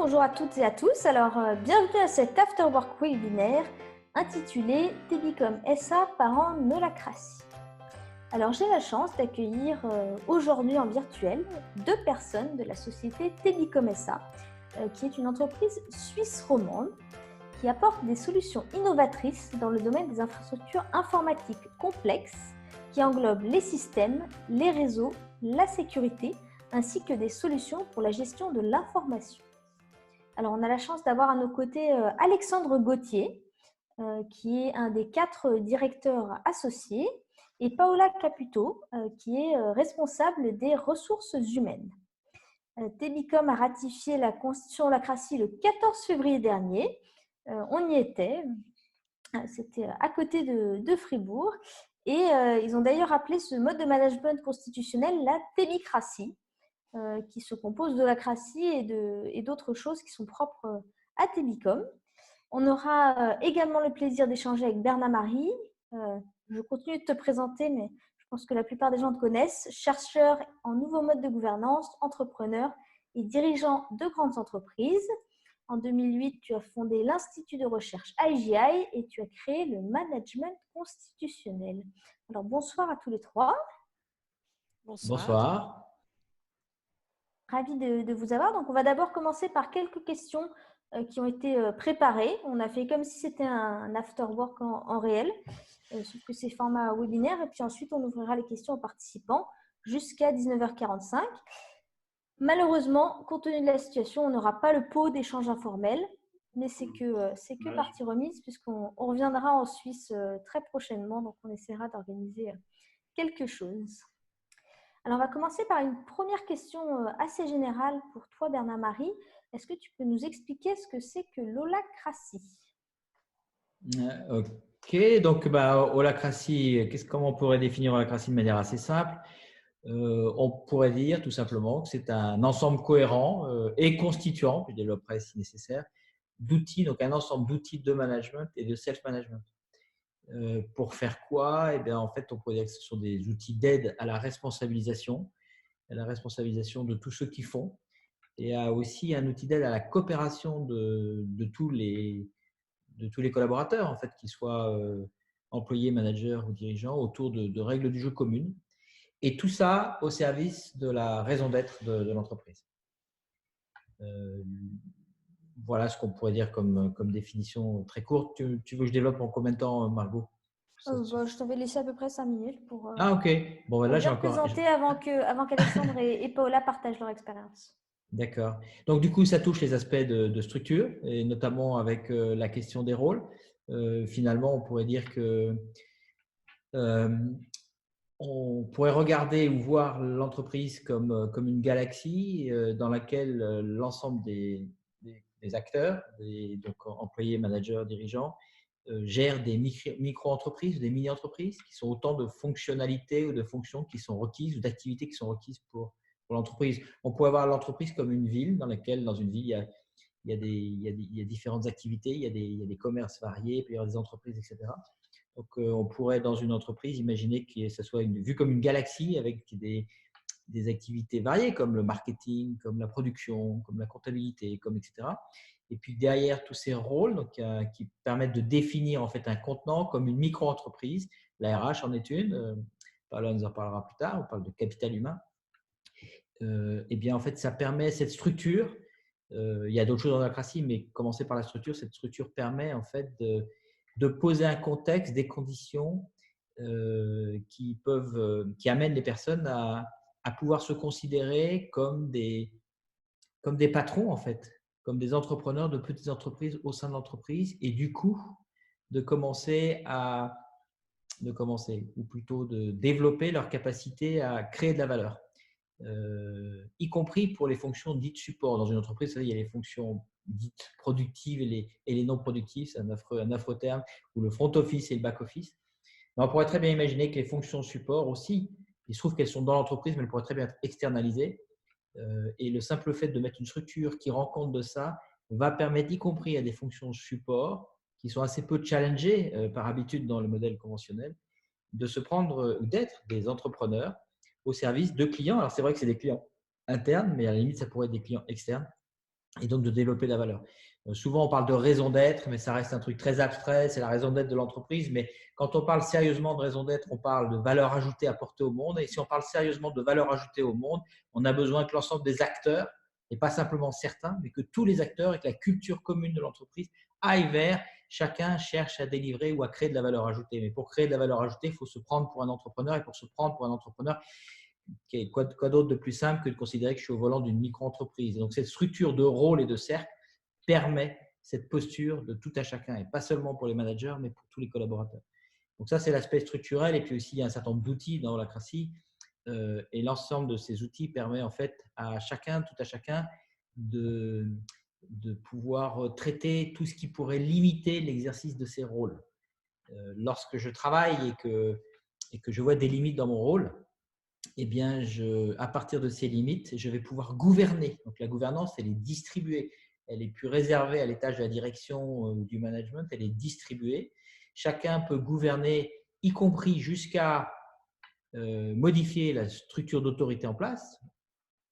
bonjour à toutes et à tous. Bienvenue à cet Afterwork webinaire intitulé Tebicom SA parents Nolacratie. J'ai la chance d'accueillir aujourd'hui en virtuel deux personnes de la société Tebicom SA, qui est une entreprise suisse romande qui apporte des solutions innovatrices dans le domaine des infrastructures informatiques complexes qui englobent les systèmes, les réseaux, la sécurité, ainsi que des solutions pour la gestion de l'information. On a la chance d'avoir à nos côtés Alexandre Gauthier, qui est un des 4 directeurs associés, et Paola Caputo, qui est responsable des ressources humaines. Tebicom a ratifié la Constitution Nolacratie le 14 février dernier. On y était, c'était à côté de Fribourg, et ils ont d'ailleurs appelé ce mode de management constitutionnel la Tebicratie, qui se compose de l'acratie et d'autres choses qui sont propres à Tebicom. On aura également le plaisir d'échanger avec Bernard Marie. Je continue de te présenter, mais je pense que la plupart des gens te connaissent. Chercheur en nouveaux modes de gouvernance, entrepreneur et dirigeant de grandes entreprises. En 2008, tu as fondé l'Institut de recherche IGI et tu as créé le management constitutionnel. Bonsoir à tous les trois. Bonsoir. Ravi de vous avoir. Donc, on va d'abord commencer par quelques questions qui ont été préparées. On a fait comme si c'était un afterwork en réel, sauf que c'est format webinaire. Et puis ensuite, on ouvrira les questions aux participants jusqu'à 19h45. Malheureusement, compte tenu de la situation, on n'aura pas le pot d'échange informel, mais c'est que partie remise puisqu'on reviendra en Suisse très prochainement. Donc, on essaiera d'organiser quelque chose. On va commencer par une première question assez générale pour toi, Bernard-Marie. Est-ce que tu peux nous expliquer ce que c'est que l'holacratie? Ok, donc holacratie, comment on pourrait définir holacratie de manière assez simple? On pourrait dire tout simplement que c'est un ensemble cohérent et constituant, je développerai si nécessaire, d'outils, donc un ensemble d'outils de management et de self-management. Pour faire quoi? En fait, on pourrait dire que ce sont des outils d'aide à la responsabilisation de tous ceux qui font, et aussi un outil d'aide à la coopération de tous les collaborateurs, en fait, qu'ils soient employés, managers ou dirigeants, autour de règles du jeu communes. Et tout ça au service de la raison d'être de l'entreprise. Voilà ce qu'on pourrait dire comme définition très courte. Tu veux que je développe en combien de temps, Margot? Je t'avais laissé à peu près 5 minutes pour ok. Bon, là, j'ai bien encore présenter avant qu'Alexandre et Paola partagent leur expérience. D'accord. Donc, du coup, ça touche les aspects de structure, et notamment avec la question des rôles. Finalement, on pourrait dire que on pourrait regarder ou voir l'entreprise comme une galaxie dans laquelle l'ensemble des acteurs, donc employés, managers, dirigeants, gèrent des micro-entreprises, des mini-entreprises qui sont autant de fonctionnalités ou de fonctions qui sont requises ou d'activités qui sont requises pour l'entreprise. On pourrait voir l'entreprise comme une ville dans laquelle, dans une ville, il y a différentes activités, il y a des commerces variés, il peut y avoir des entreprises, etc. Donc, on pourrait, dans une entreprise, imaginer que ça soit vu comme une galaxie avec des activités variées comme le marketing, comme la production, comme la comptabilité, etc. Et puis derrière tous ces rôles donc, qui permettent de définir en fait un contenant comme une micro-entreprise. La RH en est une. Là, on nous en parlera plus tard. On parle de capital humain. En fait, ça permet cette structure. Il y a d'autres choses dans l'holacratie, mais commencer par la structure. Cette structure permet en fait de poser un contexte, des conditions qui amènent les personnes à pouvoir se considérer comme des patrons, en fait, comme des entrepreneurs de petites entreprises au sein de l'entreprise, et du coup, de commencer, ou plutôt de développer leur capacité à créer de la valeur, y compris pour les fonctions dites support. Dans une entreprise, il y a les fonctions dites productives et les non productives, c'est un affreux terme, ou le front office et le back office. Mais on pourrait très bien imaginer que les fonctions support aussi, il se trouve qu'elles sont dans l'entreprise, mais elles pourraient très bien être externalisées. Et le simple fait de mettre une structure qui rend compte de ça va permettre, y compris à des fonctions support, qui sont assez peu challengées par habitude dans le modèle conventionnel, de se prendre ou d'être des entrepreneurs au service de clients. Alors, c'est vrai que c'est des clients internes, mais à la limite, ça pourrait être des clients externes et donc de développer la valeur. Souvent, on parle de raison d'être, mais ça reste un truc très abstrait, c'est la raison d'être de l'entreprise. Mais quand on parle sérieusement de raison d'être, on parle de valeur ajoutée apportée au monde. Et si on parle sérieusement de valeur ajoutée au monde, on a besoin que l'ensemble des acteurs, et pas simplement certains, mais que tous les acteurs et que la culture commune de l'entreprise aillent vers, chacun cherche à délivrer ou à créer de la valeur ajoutée. Mais pour créer de la valeur ajoutée, il faut se prendre pour un entrepreneur. Et pour se prendre pour un entrepreneur, quoi d'autre de plus simple que de considérer que je suis au volant d'une micro-entreprise. Donc, cette structure de rôle et de cercle permet cette posture de tout à chacun, et pas seulement pour les managers, mais pour tous les collaborateurs. Donc ça, c'est l'aspect structurel. Et puis aussi, il y a un certain nombre d'outils dans Holacracy. Et l'ensemble de ces outils permet en fait à chacun, tout à chacun, de pouvoir traiter tout ce qui pourrait limiter l'exercice de ses rôles. Lorsque je travaille et que je vois des limites dans mon rôle, eh bien, à partir de ces limites, je vais pouvoir gouverner. Donc, la gouvernance, elle est distribuée. Elle est plus réservée à l'étage de la direction ou du management. Elle est distribuée. Chacun peut gouverner, y compris jusqu'à modifier la structure d'autorité en place,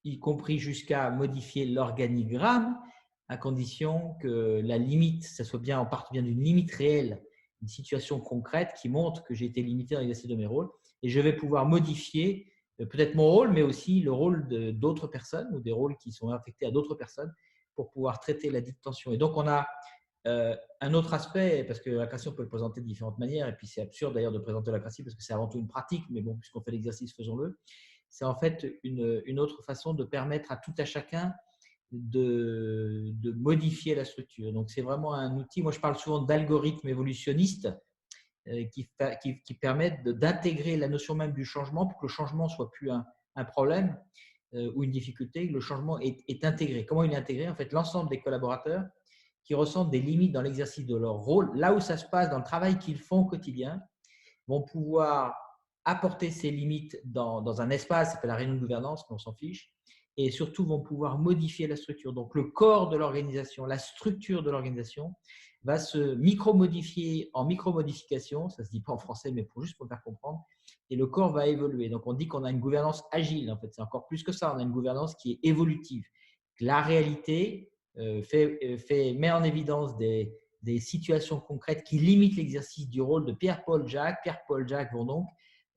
y compris jusqu'à modifier l'organigramme, à condition que la limite, ça soit bien en partie bien d'une limite réelle, une situation concrète qui montre que j'ai été limité dans l'exercice de mes rôles. Et je vais pouvoir modifier peut-être mon rôle, mais aussi le rôle d'autres personnes ou des rôles qui sont affectés à d'autres personnes pour pouvoir traiter la dite tension. Et donc, on a un autre aspect, parce que Holacracy, on peut le présenter de différentes manières, et puis c'est absurde d'ailleurs de présenter Holacracy parce que c'est avant tout une pratique, mais bon, puisqu'on fait l'exercice, faisons-le. C'est en fait une autre façon de permettre à tout à chacun de modifier la structure. Donc, c'est vraiment un outil. Moi, je parle souvent d'algorithmes évolutionnistes qui permettent d'intégrer la notion même du changement pour que le changement ne soit plus un problème ou une difficulté. Le changement est intégré. Comment il est intégré? En fait, l'ensemble des collaborateurs qui ressentent des limites dans l'exercice de leur rôle, là où ça se passe dans le travail qu'ils font au quotidien, vont pouvoir apporter ces limites dans un espace, ça s'appelle la réunion de gouvernance, mais on s'en fiche, et surtout vont pouvoir modifier la structure. Donc, le corps de l'organisation, la structure de l'organisation va se micro-modifier en micro-modification, ça ne se dit pas en français, mais juste pour faire comprendre, et le corps va évoluer. Donc, on dit qu'on a une gouvernance agile, en fait, c'est encore plus que ça, on a une gouvernance qui est évolutive. La réalité met en évidence des situations concrètes qui limitent l'exercice du rôle de Pierre-Paul Jacques. Pierre-Paul Jacques vont donc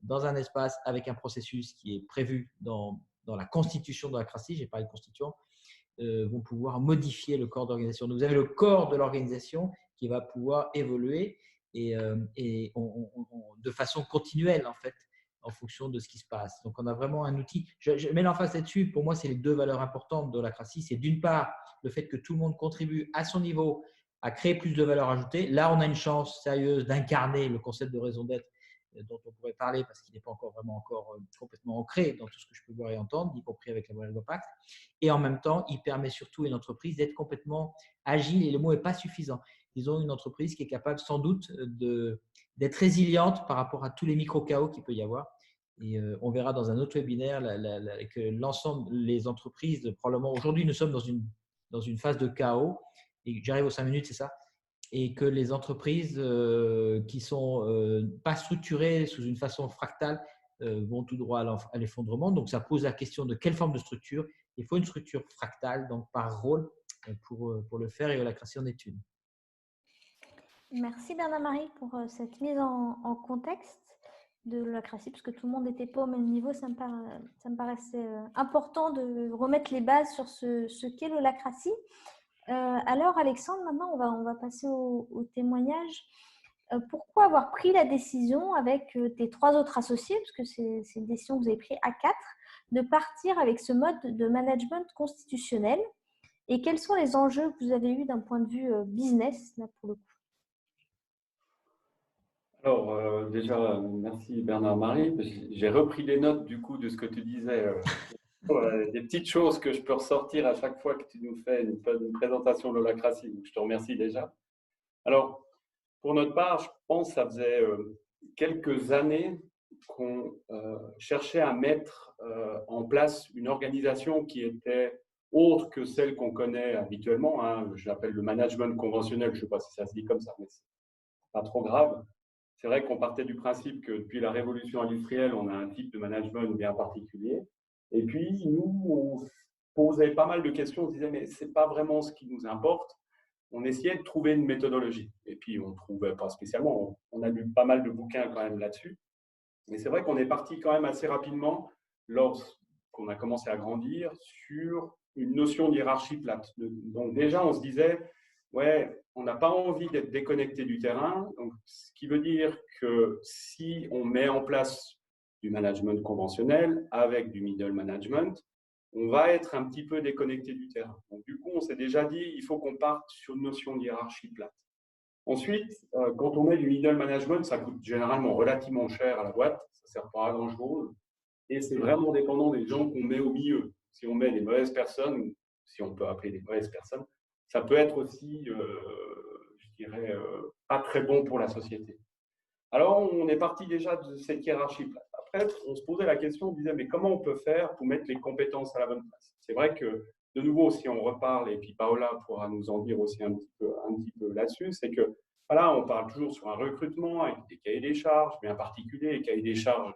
dans un espace avec un processus qui est prévu dans la constitution de Holacracy, j'ai parlé de constituant, vont pouvoir modifier le corps d'organisation. Donc, vous avez le corps de l'organisation qui va pouvoir évoluer de façon continuelle en fait, en fonction de ce qui se passe. Donc, on a vraiment un outil. Je mets l'emphase là-dessus. Pour moi, c'est les deux valeurs importantes de Holacracy. C'est d'une part le fait que tout le monde contribue à son niveau à créer plus de valeur ajoutée. Là, on a une chance sérieuse d'incarner le concept de raison d'être dont on pourrait parler parce qu'il n'est pas encore vraiment complètement ancré dans tout ce que je peux voir et entendre, y compris avec la Moelle d'Impact. Et en même temps, il permet surtout à une entreprise d'être complètement agile, et le mot n'est pas suffisant. Ils ont une entreprise qui est capable sans doute d'être résiliente par rapport à tous les micro-chaos qu'il peut y avoir. Et on verra dans un autre webinaire que l'ensemble des entreprises, probablement aujourd'hui, nous sommes dans une phase de chaos. Et j'arrive aux 5 minutes, c'est ça. Et que les entreprises qui ne sont pas structurées sous une façon fractale vont tout droit à l'effondrement. Donc, ça pose la question de quelle forme de structure. Il faut une structure fractale, donc par rôle, pour le faire, et Holacracy en est une. Merci Bernard-Marie pour cette mise en contexte de l'Holacracy, parce que tout le monde n'était pas au même niveau. Ça me paraissait important de remettre les bases sur ce qu'est l'Holacracy. Alors Alexandre, maintenant on va passer au témoignage. Pourquoi avoir pris la décision avec tes 3 autres associés, parce que c'est une décision que vous avez prise à 4, de partir avec ce mode de management constitutionnel, et quels sont les enjeux que vous avez eus d'un point de vue business là, pour le coup? Alors, déjà, merci Bernard-Marie. J'ai repris les notes du coup de ce que tu disais. Des petites choses que je peux ressortir à chaque fois que tu nous fais une présentation de l'Holacracy. Donc, je te remercie déjà. Alors, pour notre part, je pense que ça faisait quelques années qu'on cherchait à mettre en place une organisation qui était autre que celle qu'on connaît habituellement. Hein. Je l'appelle le management conventionnel. Je ne sais pas si ça se dit comme ça, mais ce n'est pas trop grave. C'est vrai qu'on partait du principe que depuis la révolution industrielle, on a un type de management bien particulier. Et puis, nous, posait pas mal de questions, on se disait, mais ce n'est pas vraiment ce qui nous importe. On essayait de trouver une méthodologie. Et puis, on ne trouvait pas spécialement. On a lu pas mal de bouquins quand même là-dessus. Mais c'est vrai qu'on est parti quand même assez rapidement, lorsqu'on a commencé à grandir, sur une notion de hiérarchie plate. Donc déjà, on se disait, ouais, on n'a pas envie d'être déconnecté du terrain. Donc, ce qui veut dire que si on met en place du management conventionnel avec du middle management, on va être un petit peu déconnecté du terrain. Donc, du coup, on s'est déjà dit, il faut qu'on parte sur une notion de hiérarchie plate. Ensuite, quand on met du middle management, ça coûte généralement relativement cher à la boîte, ça ne sert pas à grand-chose, et c'est vraiment dépendant des gens qu'on met au milieu. Si on met des mauvaises personnes, si on peut appeler des mauvaises personnes, ça peut être aussi, je dirais, pas très bon pour la société. Alors, on est parti déjà de cette hiérarchie. Après, on se posait la question, on disait, mais comment on peut faire pour mettre les compétences à la bonne place? C'est vrai que, de nouveau, si on reparle, et puis Paola pourra nous en dire aussi un petit peu là-dessus, c'est que, voilà, on parle toujours sur un recrutement avec des cahiers des charges, bien particuliers, les cahiers des charges,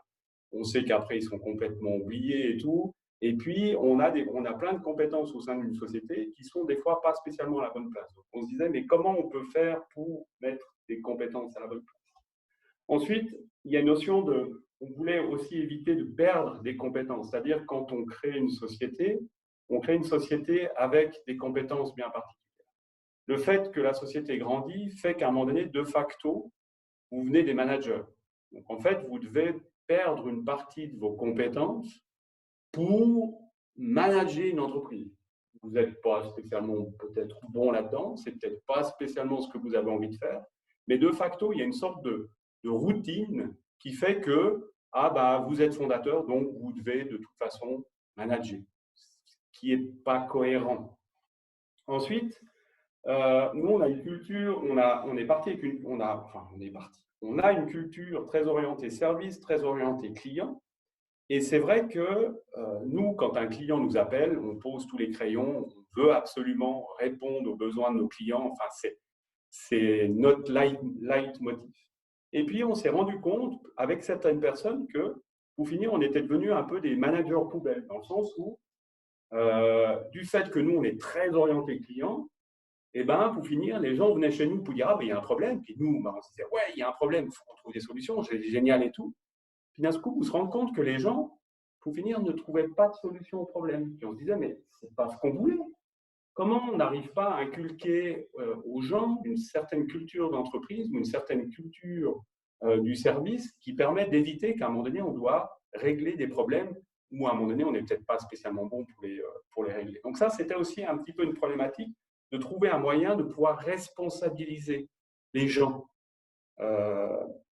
on sait qu'après, ils sont complètement oubliés et tout. Et puis, on a plein de compétences au sein d'une société qui sont des fois pas spécialement à la bonne place. Donc, on se disait, mais comment on peut faire pour mettre des compétences à la bonne place? Ensuite, il y a une notion de, on voulait aussi éviter de perdre des compétences, c'est-à-dire quand on crée une société avec des compétences bien particulières. Le fait que la société grandit fait qu'à un moment donné, de facto, vous venez des managers. Donc en fait, vous devez perdre une partie de vos compétences pour manager une entreprise. Vous n'êtes pas spécialement peut-être bon là-dedans, c'est peut-être pas spécialement ce que vous avez envie de faire, mais de facto, il y a une sorte de routine qui fait que vous êtes fondateur, donc vous devez de toute façon manager, ce qui n'est pas cohérent. Ensuite, nous, on a une culture, on est parti avec on a une culture très orientée service, très orientée client. Et c'est vrai que nous, quand un client nous appelle, on pose tous les crayons, on veut absolument répondre aux besoins de nos clients. Enfin, c'est notre leitmotiv. Et puis, on s'est rendu compte avec certaines personnes que, pour finir, on était devenus un peu des managers poubelles, dans le sens où, du fait que nous, on est très orientés client, et pour finir, les gens venaient chez nous pour dire « Ah, il y a un problème ». Puis nous, on se disait « Ouais, il y a un problème, il faut qu'on trouve des solutions, c'est génial et tout ». Puis d'un coup, vous se rendez compte que les gens, pour finir, ne trouvaient pas de solution au problème. Puis on se disait « Mais c'est pas ce qu'on voulait ». Comment on n'arrive pas à inculquer aux gens une certaine culture d'entreprise ou une certaine culture du service qui permet d'éviter qu'à un moment donné, on doit régler des problèmes ou à un moment donné, on n'est peut-être pas spécialement bon pour les régler. Donc ça, c'était aussi un petit peu une problématique de trouver un moyen de pouvoir responsabiliser les gens.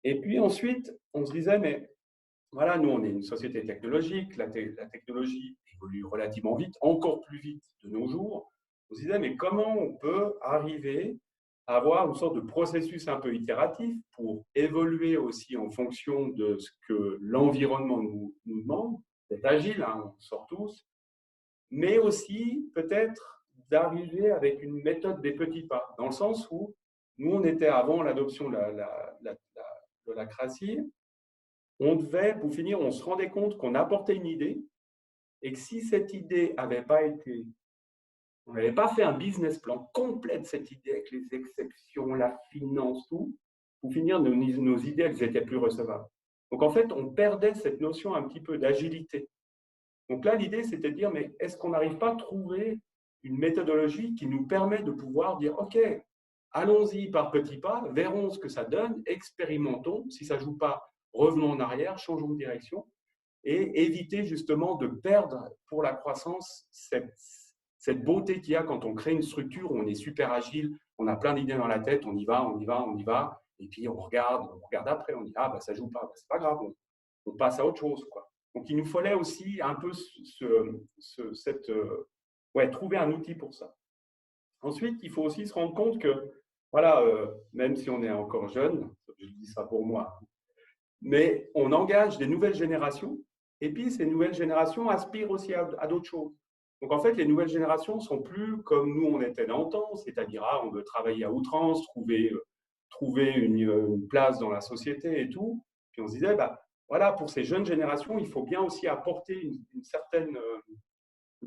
Et puis ensuite, on se disait, mais voilà, nous, on est une société technologique, la technologie évolue relativement vite, encore plus vite de nos jours. On se disait, mais comment on peut arriver à avoir une sorte de processus un peu itératif pour évoluer aussi en fonction de ce que l'environnement nous demande, d'être agile, hein, on sort tous, mais aussi peut-être d'arriver avec une méthode des petits pas, dans le sens où nous, on était avant l'adoption de l'holacratie, on devait, pour finir, on se rendait compte qu'on apportait une idée et que si cette idée n'avait pas été, on n'avait pas fait un business plan complet de cette idée avec les exceptions, la finance, tout, pour finir, nos idées, elles étaient plus recevables. Donc en fait, on perdait cette notion un petit peu d'agilité. Donc là, l'idée, c'était de dire, mais est-ce qu'on n'arrive pas à trouver une méthodologie qui nous permet de pouvoir dire, OK, allons-y par petits pas, verrons ce que ça donne, expérimentons, si ça ne joue pas, revenons en arrière, changeons de direction et éviter justement de perdre pour la croissance cette beauté qu'il y a quand on crée une structure où on est super agile, on a plein d'idées dans la tête, on y va, et puis on regarde après, on dit « Ah, ça ne joue pas, c'est pas grave, on passe à autre chose. » Donc, il nous fallait aussi un peu trouver un outil pour ça. Ensuite, il faut aussi se rendre compte que, voilà, même si on est encore jeune, je dis ça pour moi, mais on engage des nouvelles générations et puis ces nouvelles générations aspirent aussi à d'autres choses. Donc en fait, les nouvelles générations ne sont plus comme nous on était d'antan, c'est-à-dire on veut travailler à outrance, trouver une place dans la société et tout. Puis on se disait, voilà, pour ces jeunes générations, il faut bien aussi apporter une certaine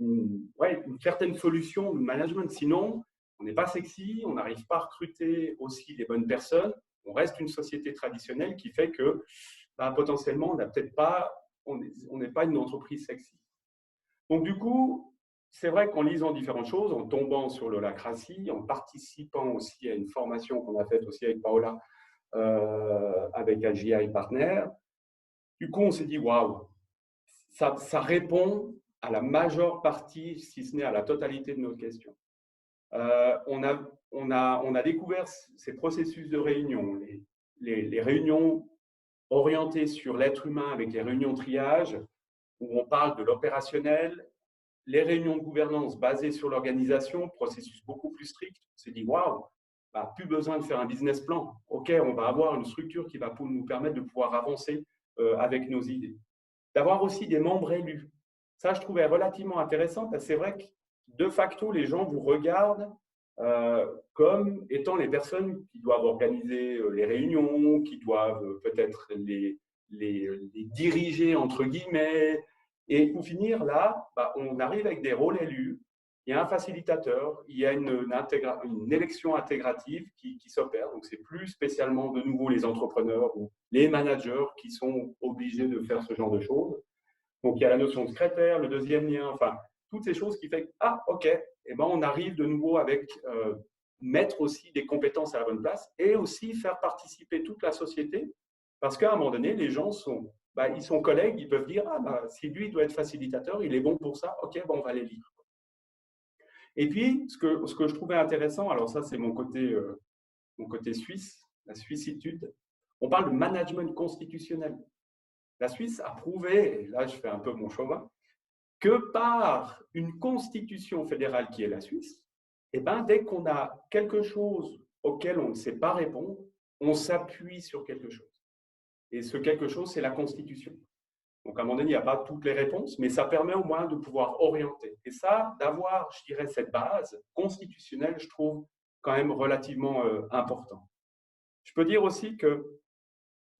une certaine solution de management. Sinon, on n'est pas sexy, on n'arrive pas à recruter aussi les bonnes personnes. On reste une société traditionnelle qui fait que potentiellement, on n'est pas une entreprise sexy. Donc, du coup, c'est vrai qu'en lisant différentes choses, en tombant sur l'holacratie, en participant aussi à une formation qu'on a faite aussi avec Paola, avec AGI Partner, du coup, on s'est dit, waouh, ça répond à la majeure partie, si ce n'est à la totalité de nos questions. On a découvert ces processus de réunion, les réunions orientées sur l'être humain avec les réunions triage, où on parle de l'opérationnel, les réunions de gouvernance basées sur l'organisation, processus beaucoup plus strict. On s'est dit, waouh, plus besoin de faire un business plan. OK, on va avoir une structure qui va nous permettre de pouvoir avancer avec nos idées. D'avoir aussi des membres élus. Ça, je trouvais relativement intéressant parce que c'est vrai que de facto, les gens vous regardent comme étant les personnes qui doivent organiser les réunions, qui doivent peut-être les diriger, entre guillemets. Et pour finir, là, on arrive avec des rôles élus. Il y a un facilitateur, il y a une élection intégrative qui s'opère. Donc, c'est plus spécialement de nouveau les entrepreneurs ou les managers qui sont obligés de faire ce genre de choses. Donc, il y a la notion de secrétaire, le deuxième lien, enfin, toutes ces choses qui font que, OK, on arrive de nouveau avec mettre aussi des compétences à la bonne place et aussi faire participer toute la société. Parce qu'à un moment donné, les gens ils sont collègues, ils peuvent dire, si lui doit être facilitateur, il est bon pour ça, OK, on va les lire. Et puis, ce que je trouvais intéressant, alors ça, c'est mon côté suisse, la suissitude, on parle de management constitutionnel. La Suisse a prouvé, et là je fais un peu mon chauvin, que par une constitution fédérale qui est la Suisse, dès qu'on a quelque chose auquel on ne sait pas répondre, on s'appuie sur quelque chose. Et ce quelque chose, c'est la Constitution. Donc, à un moment donné, il n'y a pas toutes les réponses, mais ça permet au moins de pouvoir orienter. Et ça, d'avoir, je dirais, cette base constitutionnelle, je trouve quand même relativement important. Je peux dire aussi que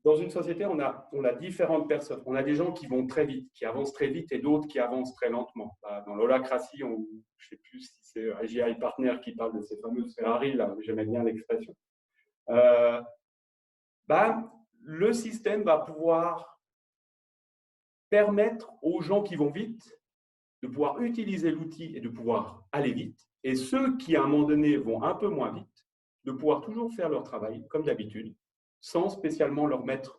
dans une société, on a différentes personnes. On a des gens qui vont très vite, qui avancent très vite, et d'autres qui avancent très lentement. Dans l'holacratie, je ne sais plus si c'est AGI Partner qui parle de ces fameuses Ferrari, là, j'aimais bien l'expression. Le système va pouvoir permettre aux gens qui vont vite de pouvoir utiliser l'outil et de pouvoir aller vite. Et ceux qui, à un moment donné, vont un peu moins vite, de pouvoir toujours faire leur travail, comme d'habitude, sans spécialement leur mettre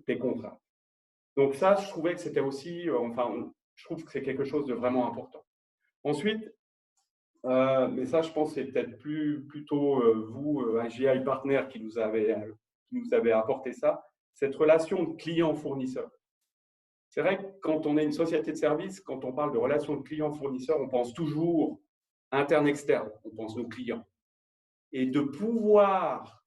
des contraintes. Donc ça, je trouvais que c'était aussi, je trouve que c'est quelque chose de vraiment important. Ensuite, mais ça, je pense que c'est peut-être plutôt vous, AGI Partner, qui nous avez apporté ça, cette relation de client-fournisseur. C'est vrai que quand on est une société de service, quand on parle de relation de client-fournisseur, on pense toujours interne-externe, on pense nos clients. Et de pouvoir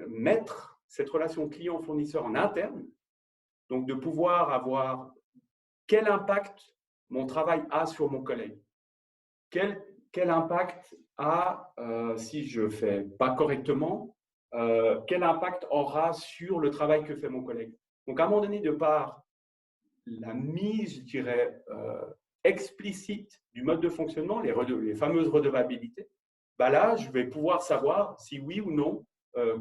mettre cette relation client-fournisseur en interne, donc de pouvoir avoir quel impact mon travail a sur mon collègue, quel impact a, si je ne fais pas correctement, quel impact aura sur le travail que fait mon collègue. Donc, à un moment donné, de par la mise, je dirais, explicite du mode de fonctionnement, les fameuses redevabilités, là, je vais pouvoir savoir si oui ou non,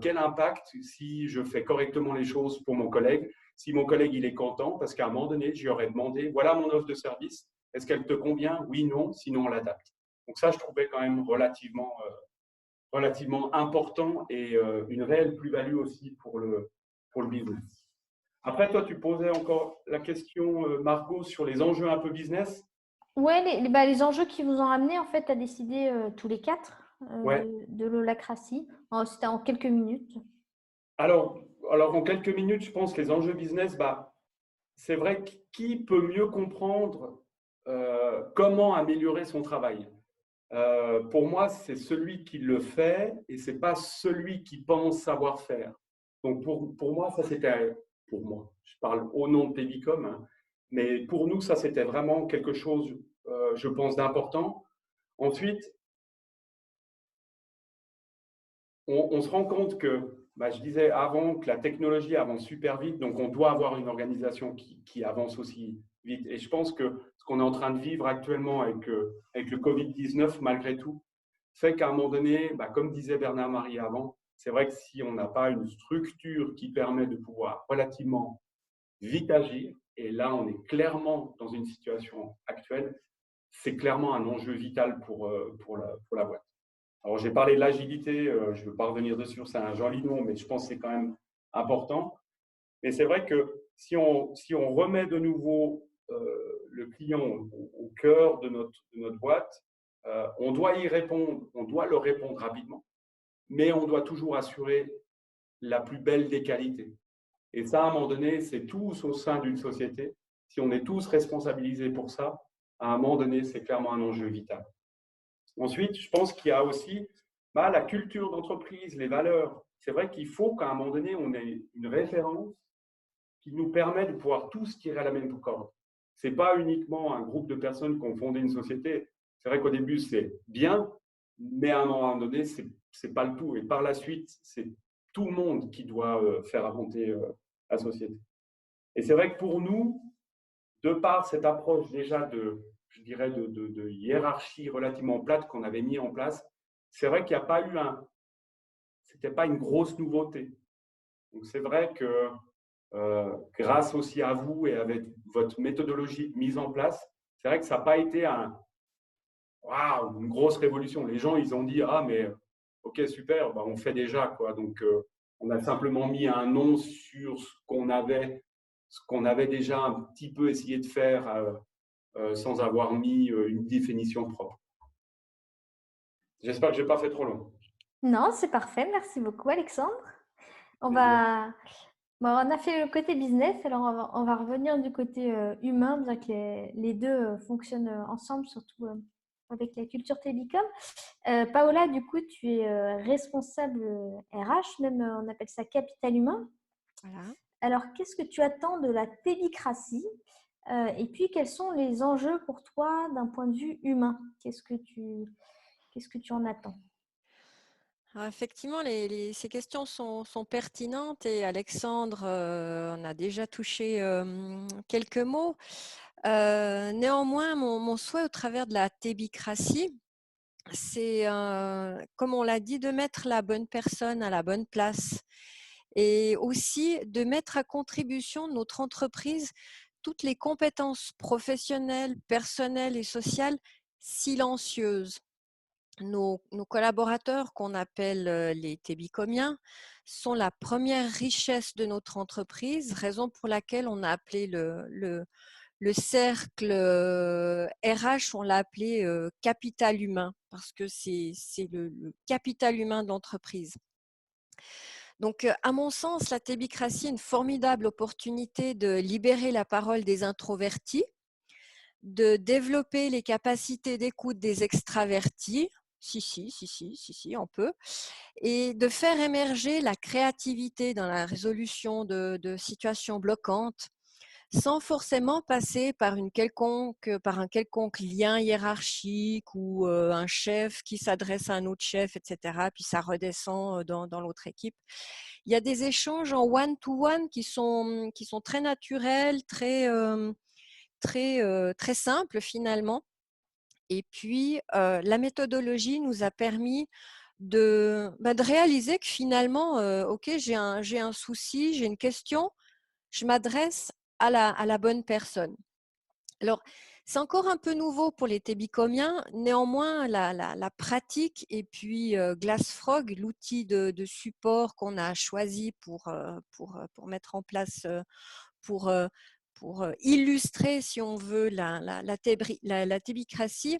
quel impact, si je fais correctement les choses pour mon collègue, si mon collègue il est content, parce qu'à un moment donné, je lui aurais demandé, voilà mon offre de service, est-ce qu'elle te convient? Oui, non, sinon on l'adapte. Donc ça, je trouvais quand même relativement important et une réelle plus-value aussi pour le business. Après, toi, tu posais encore la question, Margot, sur les enjeux un peu business. Ouais, les enjeux qui vous ont amené en fait à décider tous les quatre Ouais. de l'holacratie. C'était en quelques minutes. Alors, en quelques minutes, je pense que les enjeux business, c'est vrai que qui peut mieux comprendre comment améliorer son travail? Pour moi, c'est celui qui le fait et ce n'est pas celui qui pense savoir faire. Donc, pour moi, ça c'était, pour moi, je parle au nom de Tebicom, hein, mais pour nous, ça c'était vraiment quelque chose, je pense, d'important. Ensuite, on se rend compte que, je disais avant que la technologie avance super vite, donc on doit avoir une organisation qui avance aussi vite. Et je pense que ce qu'on est en train de vivre actuellement avec le Covid-19, malgré tout, fait qu'à un moment donné, comme disait Bernard-Marie avant, c'est vrai que si on n'a pas une structure qui permet de pouvoir relativement vite agir, et là on est clairement dans une situation actuelle, c'est clairement un enjeu vital pour la boîte. Alors j'ai parlé de l'agilité, je ne veux pas revenir dessus, c'est un joli nom, mais je pense que c'est quand même important. Mais c'est vrai que si on remet de nouveau le client au cœur de notre boîte, on doit y répondre, on doit leur répondre rapidement, mais on doit toujours assurer la plus belle des qualités. Et ça, à un moment donné, c'est tous au sein d'une société. Si on est tous responsabilisés pour ça, à un moment donné, c'est clairement un enjeu vital. Ensuite, je pense qu'il y a aussi la culture d'entreprise, les valeurs. C'est vrai qu'il faut qu'à un moment donné, on ait une référence qui nous permet de pouvoir tous tirer à la même corde. Ce n'est pas uniquement un groupe de personnes qui ont fondé une société. C'est vrai qu'au début, c'est bien, mais à un moment donné, ce n'est pas le tout. Et par la suite, c'est tout le monde qui doit faire avancer la société. Et c'est vrai que pour nous, de par cette approche déjà je dirais, de hiérarchie relativement plate qu'on avait mis en place, c'est vrai qu'il n'y a pas eu c'était pas une grosse nouveauté. Donc c'est vrai que grâce aussi à vous et avec votre méthodologie mise en place, c'est vrai que ça n'a pas été une grosse révolution. Les gens, ils ont dit, ah, mais ok, super, on fait déjà, quoi. Donc, on a simplement mis un nom sur ce qu'on avait déjà un petit peu essayé de faire sans avoir mis une définition propre. J'espère que je n'ai pas fait trop long. Non, c'est parfait. Merci beaucoup, Alexandre. On a fait le côté business, alors on va revenir du côté humain, bien que les deux fonctionnent ensemble, surtout avec la culture Télécom. Paola, du coup, tu es responsable RH, même on appelle ça capital humain. Voilà. Alors, qu'est-ce que tu attends de la tébicratie et puis, quels sont les enjeux pour toi d'un point de vue humain? Qu'est-ce que tu en attends? Alors effectivement, ces questions sont pertinentes et Alexandre en a déjà touché quelques mots. Néanmoins, mon souhait au travers de la tébicratie, c'est, comme on l'a dit, de mettre la bonne personne à la bonne place et aussi de mettre à contribution de notre entreprise toutes les compétences professionnelles, personnelles et sociales silencieuses. Nos collaborateurs, qu'on appelle les tébicomiens, sont la première richesse de notre entreprise, raison pour laquelle on a appelé le cercle RH, on l'a appelé capital humain, parce que c'est le capital humain de l'entreprise. Donc, à mon sens, la tébicratie est une formidable opportunité de libérer la parole des introvertis, de développer les capacités d'écoute des extravertis, si, on peut, et de faire émerger la créativité dans la résolution de situations bloquantes, sans forcément passer par un quelconque lien hiérarchique ou un chef qui s'adresse à un autre chef, etc., puis ça redescend dans l'autre équipe. Il y a des échanges en one-to-one qui sont très naturels, très simples finalement. Et puis, la méthodologie nous a permis de réaliser que finalement, ok, j'ai un souci, j'ai une question, je m'adresse à la bonne personne. Alors, c'est encore un peu nouveau pour les tébicomiens. Néanmoins, la pratique et puis Glassfrog, l'outil de support qu'on a choisi pour mettre en place, pour illustrer, si on veut, la tébicratie,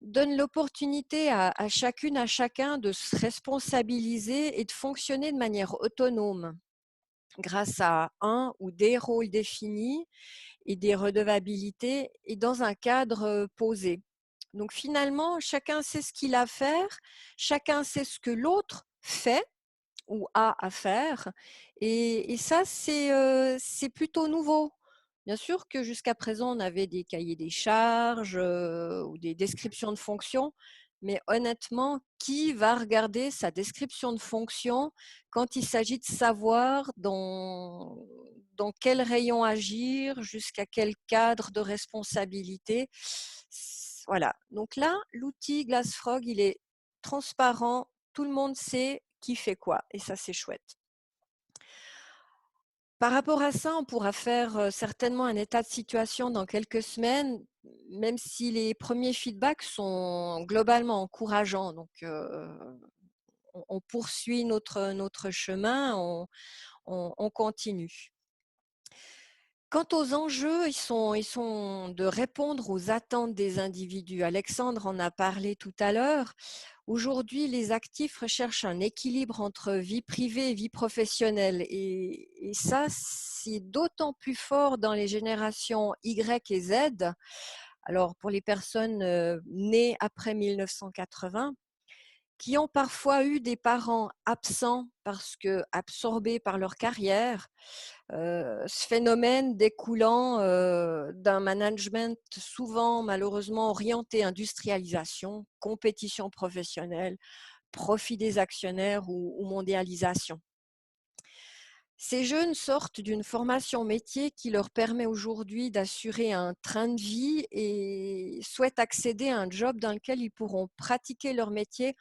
donne l'opportunité à chacune, à chacun de se responsabiliser et de fonctionner de manière autonome grâce à un ou des rôles définis et des redevabilités et dans un cadre posé. Donc finalement, chacun sait ce qu'il a à faire, chacun sait ce que l'autre fait ou a à faire et ça, c'est plutôt nouveau. Bien sûr que jusqu'à présent, on avait des cahiers des charges ou des descriptions de fonctions, mais honnêtement, qui va regarder sa description de fonction quand il s'agit de savoir dans quel rayon agir, jusqu'à quel cadre de responsabilité. Voilà. Donc là, l'outil GlassFrog, il est transparent, tout le monde sait qui fait quoi, et ça, c'est chouette. Par rapport à ça, on pourra faire certainement un état de situation dans quelques semaines, même si les premiers feedbacks sont globalement encourageants. Donc, on poursuit notre chemin, on continue. Quant aux enjeux, ils sont de répondre aux attentes des individus. Alexandre en a parlé tout à l'heure. Aujourd'hui, les actifs recherchent un équilibre entre vie privée et vie professionnelle. Et ça, c'est d'autant plus fort dans les générations Y et Z. Alors, pour les personnes nées après 1980, qui ont parfois eu des parents absents parce que absorbés par leur carrière, ce phénomène découlant d'un management souvent malheureusement orienté industrialisation, compétition professionnelle, profit des actionnaires ou mondialisation. Ces jeunes sortent d'une formation métier qui leur permet aujourd'hui d'assurer un train de vie et souhaitent accéder à un job dans lequel ils pourront pratiquer leur métier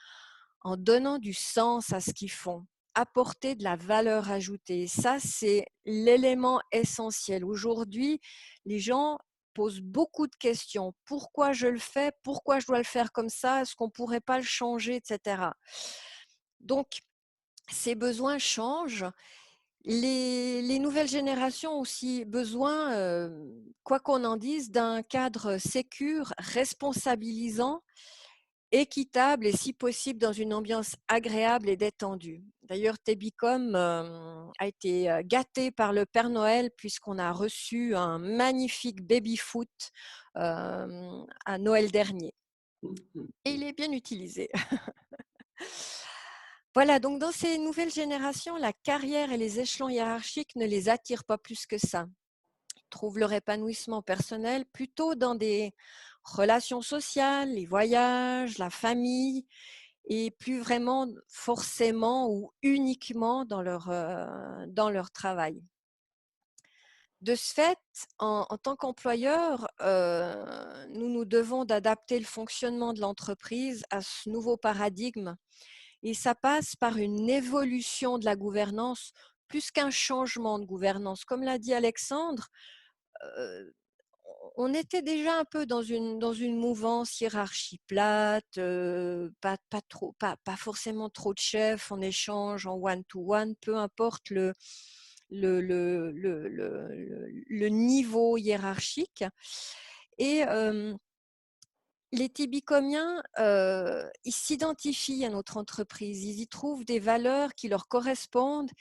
en donnant du sens à ce qu'ils font, apporter de la valeur ajoutée. Ça, c'est l'élément essentiel. Aujourd'hui, les gens posent beaucoup de questions. Pourquoi je le fais? Pourquoi je dois le faire comme ça? Est-ce qu'on ne pourrait pas le changer, etc. Donc, ces besoins changent. Les nouvelles générations ont aussi besoin, quoi qu'on en dise, d'un cadre sécure, responsabilisant, équitable et si possible dans une ambiance agréable et détendue. D'ailleurs, Tebicom a été gâté par le Père Noël puisqu'on a reçu un magnifique baby-foot à Noël dernier. Et il est bien utilisé. Voilà, donc dans ces nouvelles générations, la carrière et les échelons hiérarchiques ne les attirent pas plus que ça. Ils trouvent leur épanouissement personnel plutôt dans des relations sociales, les voyages, la famille, et plus vraiment forcément ou uniquement dans leur travail. De ce fait, en tant qu'employeur, nous devons d'adapter le fonctionnement de l'entreprise à ce nouveau paradigme. Et ça passe par une évolution de la gouvernance plus qu'un changement de gouvernance. Comme l'a dit Alexandre, on était déjà un peu dans une mouvance hiérarchie plate, pas forcément trop de chefs, on échange en one-to-one, peu importe le niveau hiérarchique. Et les Tibicomiens, ils s'identifient à notre entreprise, ils y trouvent des valeurs qui leur correspondent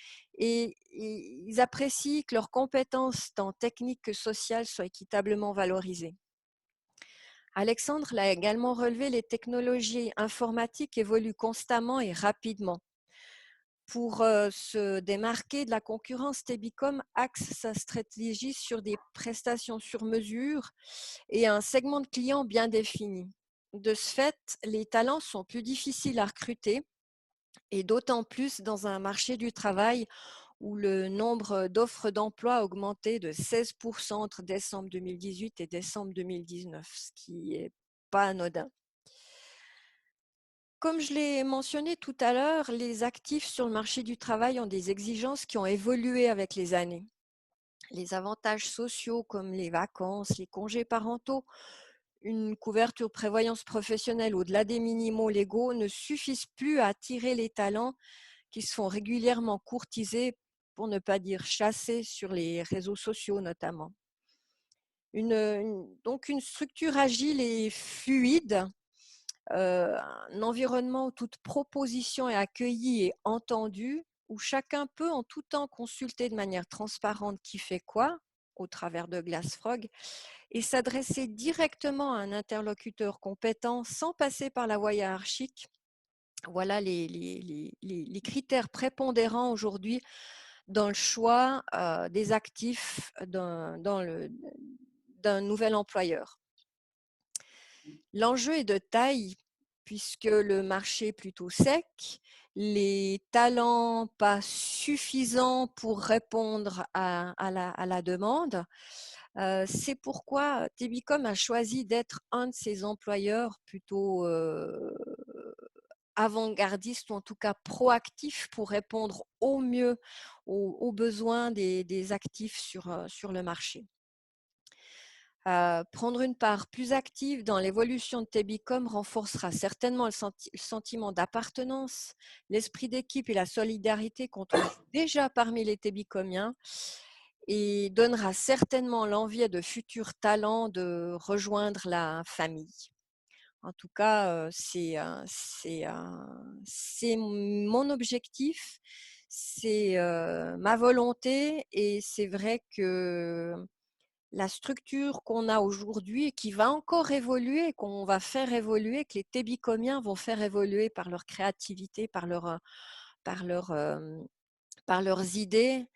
et ils apprécient que leurs compétences tant techniques que sociales soient équitablement valorisées. Alexandre l'a également relevé, les technologies informatiques évoluent constamment et rapidement. Pour se démarquer de la concurrence, Tebicom axe sa stratégie sur des prestations sur mesure et un segment de clients bien défini. De ce fait, les talents sont plus difficiles à recruter et d'autant plus dans un marché du travail où le nombre d'offres d'emploi a augmenté de 16% entre décembre 2018 et décembre 2019, ce qui n'est pas anodin. Comme je l'ai mentionné tout à l'heure, les actifs sur le marché du travail ont des exigences qui ont évolué avec les années. Les avantages sociaux comme les vacances, les congés parentaux, une couverture prévoyance professionnelle au-delà des minimaux légaux ne suffisent plus à attirer les talents qui se font régulièrement courtiser, pour ne pas dire chassés sur les réseaux sociaux notamment. Donc une structure agile et fluide, un environnement où toute proposition est accueillie et entendue, où chacun peut en tout temps consulter de manière transparente qui fait quoi au travers de GlassFrog et s'adresser directement à un interlocuteur compétent sans passer par la voie hiérarchique. Voilà les critères prépondérants aujourd'hui dans le choix des actifs d'un nouvel employeur. L'enjeu est de taille puisque le marché est plutôt sec, les talents pas suffisants pour répondre à la demande. C'est pourquoi Tebicom a choisi d'être un de ces employeurs plutôt avant-gardistes, ou en tout cas proactifs pour répondre au mieux aux besoins des actifs sur le marché. Prendre une part plus active dans l'évolution de Tebicom renforcera certainement le sentiment d'appartenance, l'esprit d'équipe et la solidarité qu'on trouve déjà parmi les Tebicomiens, et donnera certainement l'envie à de futurs talents de rejoindre la famille. En tout cas, c'est mon objectif, c'est ma volonté, et c'est vrai que la structure qu'on a aujourd'hui et qui va encore évoluer, qu'on va faire évoluer, que les Tébicomiens vont faire évoluer par leur créativité, par leur, par leurs idées,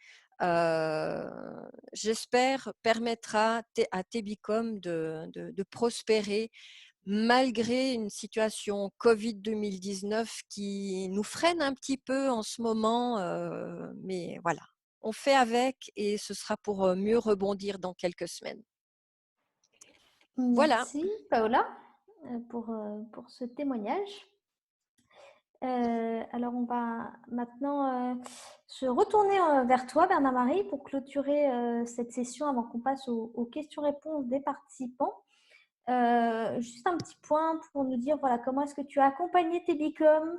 j'espère permettra à Tébicom de prospérer malgré une situation Covid 2019 qui nous freine un petit peu en ce moment, mais voilà. On fait avec, et ce sera pour mieux rebondir dans quelques semaines. Voilà. Merci Paola pour ce témoignage. Alors on va maintenant se retourner vers toi, Bernard-Marie, pour clôturer cette session avant qu'on passe aux questions-réponses des participants. Juste un petit point pour nous dire voilà, comment est-ce que tu as accompagné Tebicom,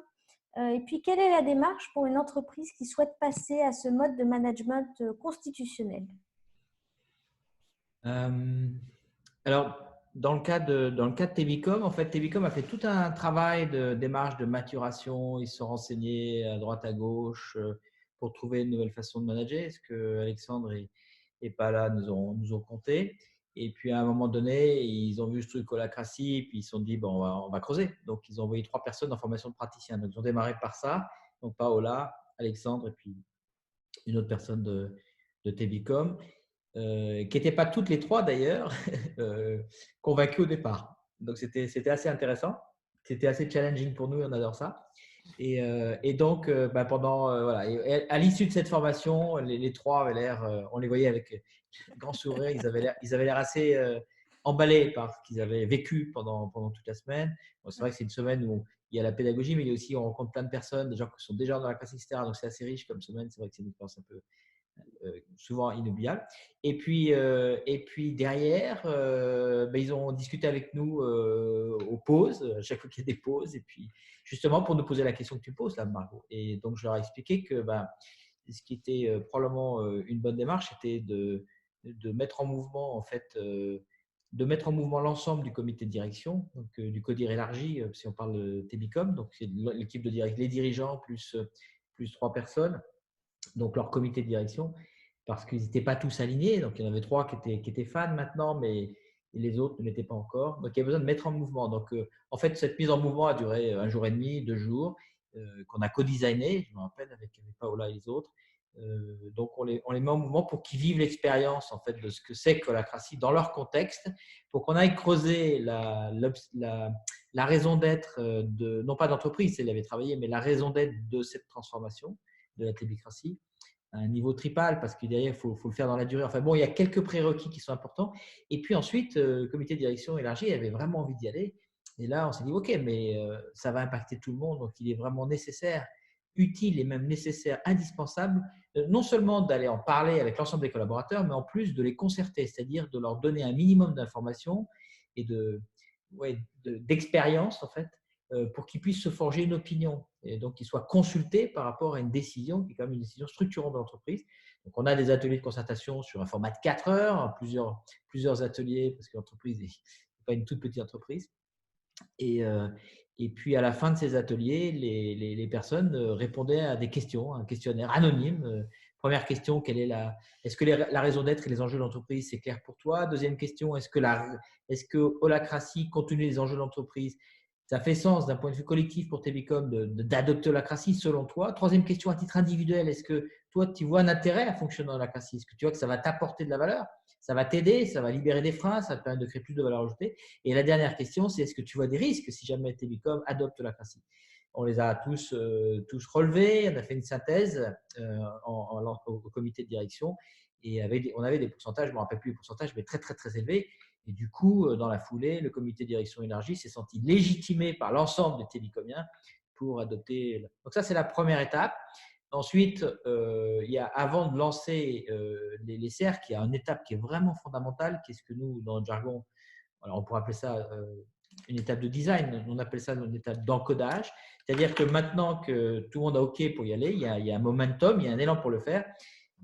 et puis quelle est la démarche pour une entreprise qui souhaite passer à ce mode de management constitutionnel. Alors, dans le cas de Tebicom, en fait, Tebicom a fait tout un travail de démarche de maturation. Ils se sont renseignés à droite, à gauche pour trouver une nouvelle façon de manager. Ce que Alexandre et Paola nous ont compté. Et puis, à un moment donné, ils ont vu ce truc holacratie, puis ils se sont dit, bon, on va creuser. Donc, ils ont envoyé 3 personnes en formation de praticien. Donc, ils ont démarré par ça. Donc, Paola, Alexandre et puis une autre personne de Tebicom. Qui n'étaient pas toutes les 3 d'ailleurs convaincus au départ. Donc c'était assez intéressant, c'était assez challenging pour nous, on adore ça. Et donc pendant voilà, et à l'issue de cette formation, les 3 avaient l'air, on les voyait avec grand sourire, ils avaient l'air assez emballés par ce qu'ils avaient vécu pendant toute la semaine. Bon, c'est vrai que c'est une semaine où il y a la pédagogie, mais il y a aussi on rencontre plein de personnes, des gens qui sont déjà dans la classe, etc. Donc c'est assez riche comme semaine. C'est vrai que c'est une expérience un peu souvent inoubliable. Et puis derrière, ils ont discuté avec nous aux pauses, à chaque fois qu'il y a des pauses, et puis justement pour nous poser la question que tu poses là, Margot. Et donc je leur ai expliqué que ce qui était probablement une bonne démarche, c'était de mettre en mouvement en fait. De mettre en mouvement l'ensemble du comité de direction, donc du CODIR élargi, si on parle de Tebicom, donc c'est l'équipe de direction, les dirigeants plus 3 personnes, donc leur comité de direction, parce qu'ils n'étaient pas tous alignés. Donc, il y en avait 3 qui étaient fans maintenant, mais les autres ne l'étaient pas encore. Donc, il y a besoin de mettre en mouvement. Donc, en fait, cette mise en mouvement a duré 1 jour et demi, 2 jours, qu'on a co-designé, je me rappelle, avec Paola et les autres. Donc, on les met en mouvement pour qu'ils vivent l'expérience en fait, de ce que c'est que l'holacratie dans leur contexte, pour qu'on aille creuser la raison d'être, non pas d'entreprise, elle avait travaillé, mais la raison d'être de cette transformation de la tébicratie à un niveau tripal, parce que derrière, il faut le faire dans la durée. Enfin bon, il y a quelques prérequis qui sont importants. Et puis ensuite, le comité de direction élargi avait vraiment envie d'y aller. Et là, on s'est dit, OK, mais ça va impacter tout le monde. Donc, il est vraiment nécessaire, utile et même nécessaire, indispensable, non seulement d'aller en parler avec l'ensemble des collaborateurs, mais en plus de les concerter, c'est-à-dire de leur donner un minimum d'informations et d'expérience, en fait, pour qu'ils puissent se forger une opinion et donc qu'ils soient consultés par rapport à une décision qui est quand même une décision structurante de l'entreprise. Donc, on a des ateliers de concertation sur un format de 4 heures, plusieurs ateliers, parce que l'entreprise n'est pas une toute petite entreprise. Et puis, à la fin de ces ateliers, les personnes répondaient à des questions, un questionnaire anonyme. Première question, est-ce que la raison d'être et les enjeux de l'entreprise, c'est clair pour toi? Deuxième question, est-ce que holacratie, compte tenu des enjeux de l'entreprise, Ça fait sens d'un point de vue collectif pour Télécom d'adopter l'holacratie selon toi? Troisième question, à titre individuel, est-ce que toi, tu vois un intérêt à fonctionner dans l'holacratie? Est-ce que tu vois que ça va t'apporter de la valeur? Ça va t'aider, ça va libérer des freins, ça va te permettre de créer plus de valeur ajoutée. Et la dernière question, c'est est-ce que tu vois des risques si jamais Télécom adopte l'holacratie? On les a tous relevés, on a fait une synthèse au comité de direction et on avait des pourcentages, je ne me rappelle plus les pourcentages, mais très, très, très élevés. Et du coup, dans la foulée, le comité de direction élargi s'est senti légitimé par l'ensemble des télécomiens pour adopter. Donc ça, c'est la première étape. Ensuite, avant de lancer les cercles, il y a une étape qui est vraiment fondamentale, qui est ce que nous, dans le jargon, alors on pourrait appeler ça une étape de design, on appelle ça une étape d'encodage. C'est-à-dire que maintenant que tout le monde a OK pour y aller, il y a un momentum, il y a un élan pour le faire,